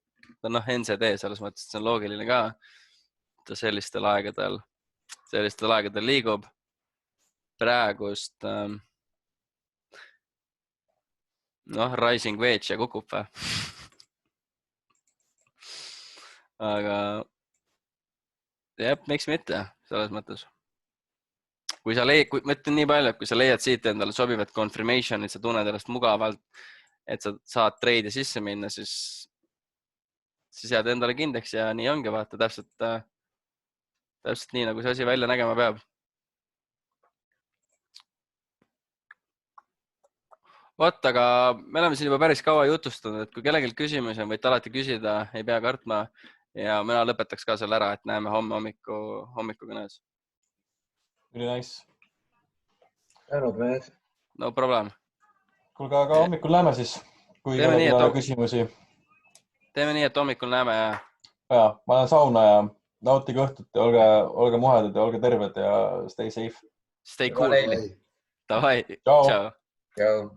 NZD selles mõttes, see on loogiline ka. Ta sellistel aegadel liigub. Praegust rising wedge ja kukub või. Aga jah, miks mitte selles mõttes. Kui sa ma ütlen nii palju, et kui sa leiad siit endale sobivad confirmation'id, sa tunned ennast mugavalt, et sa saad treidi sisse minna, siis jääd endale kindlaks ja nii ongi, vaata täpselt nii, nagu see asi välja nägema peab. Vot, aga me oleme siin juba päris kaua jutustanud, et kui kellelgi küsimusi on, võite alati küsida, ei pea kartma ja mina lõpetaks ka selle ära, et näeme homme hommikukõnes. Really nice. Tänud mees. No problem. Kuulge, aga hommikul näeme siis, kui kellelgi ole küsimusi. Teeme nii, et hommikul näeme ja... Ja, ma olen sauna ja nautige õhtut ja olge muhedad ja olge terved ja stay safe. Stay cool. Davai. Davai. Ciao. Ciao. Ciao.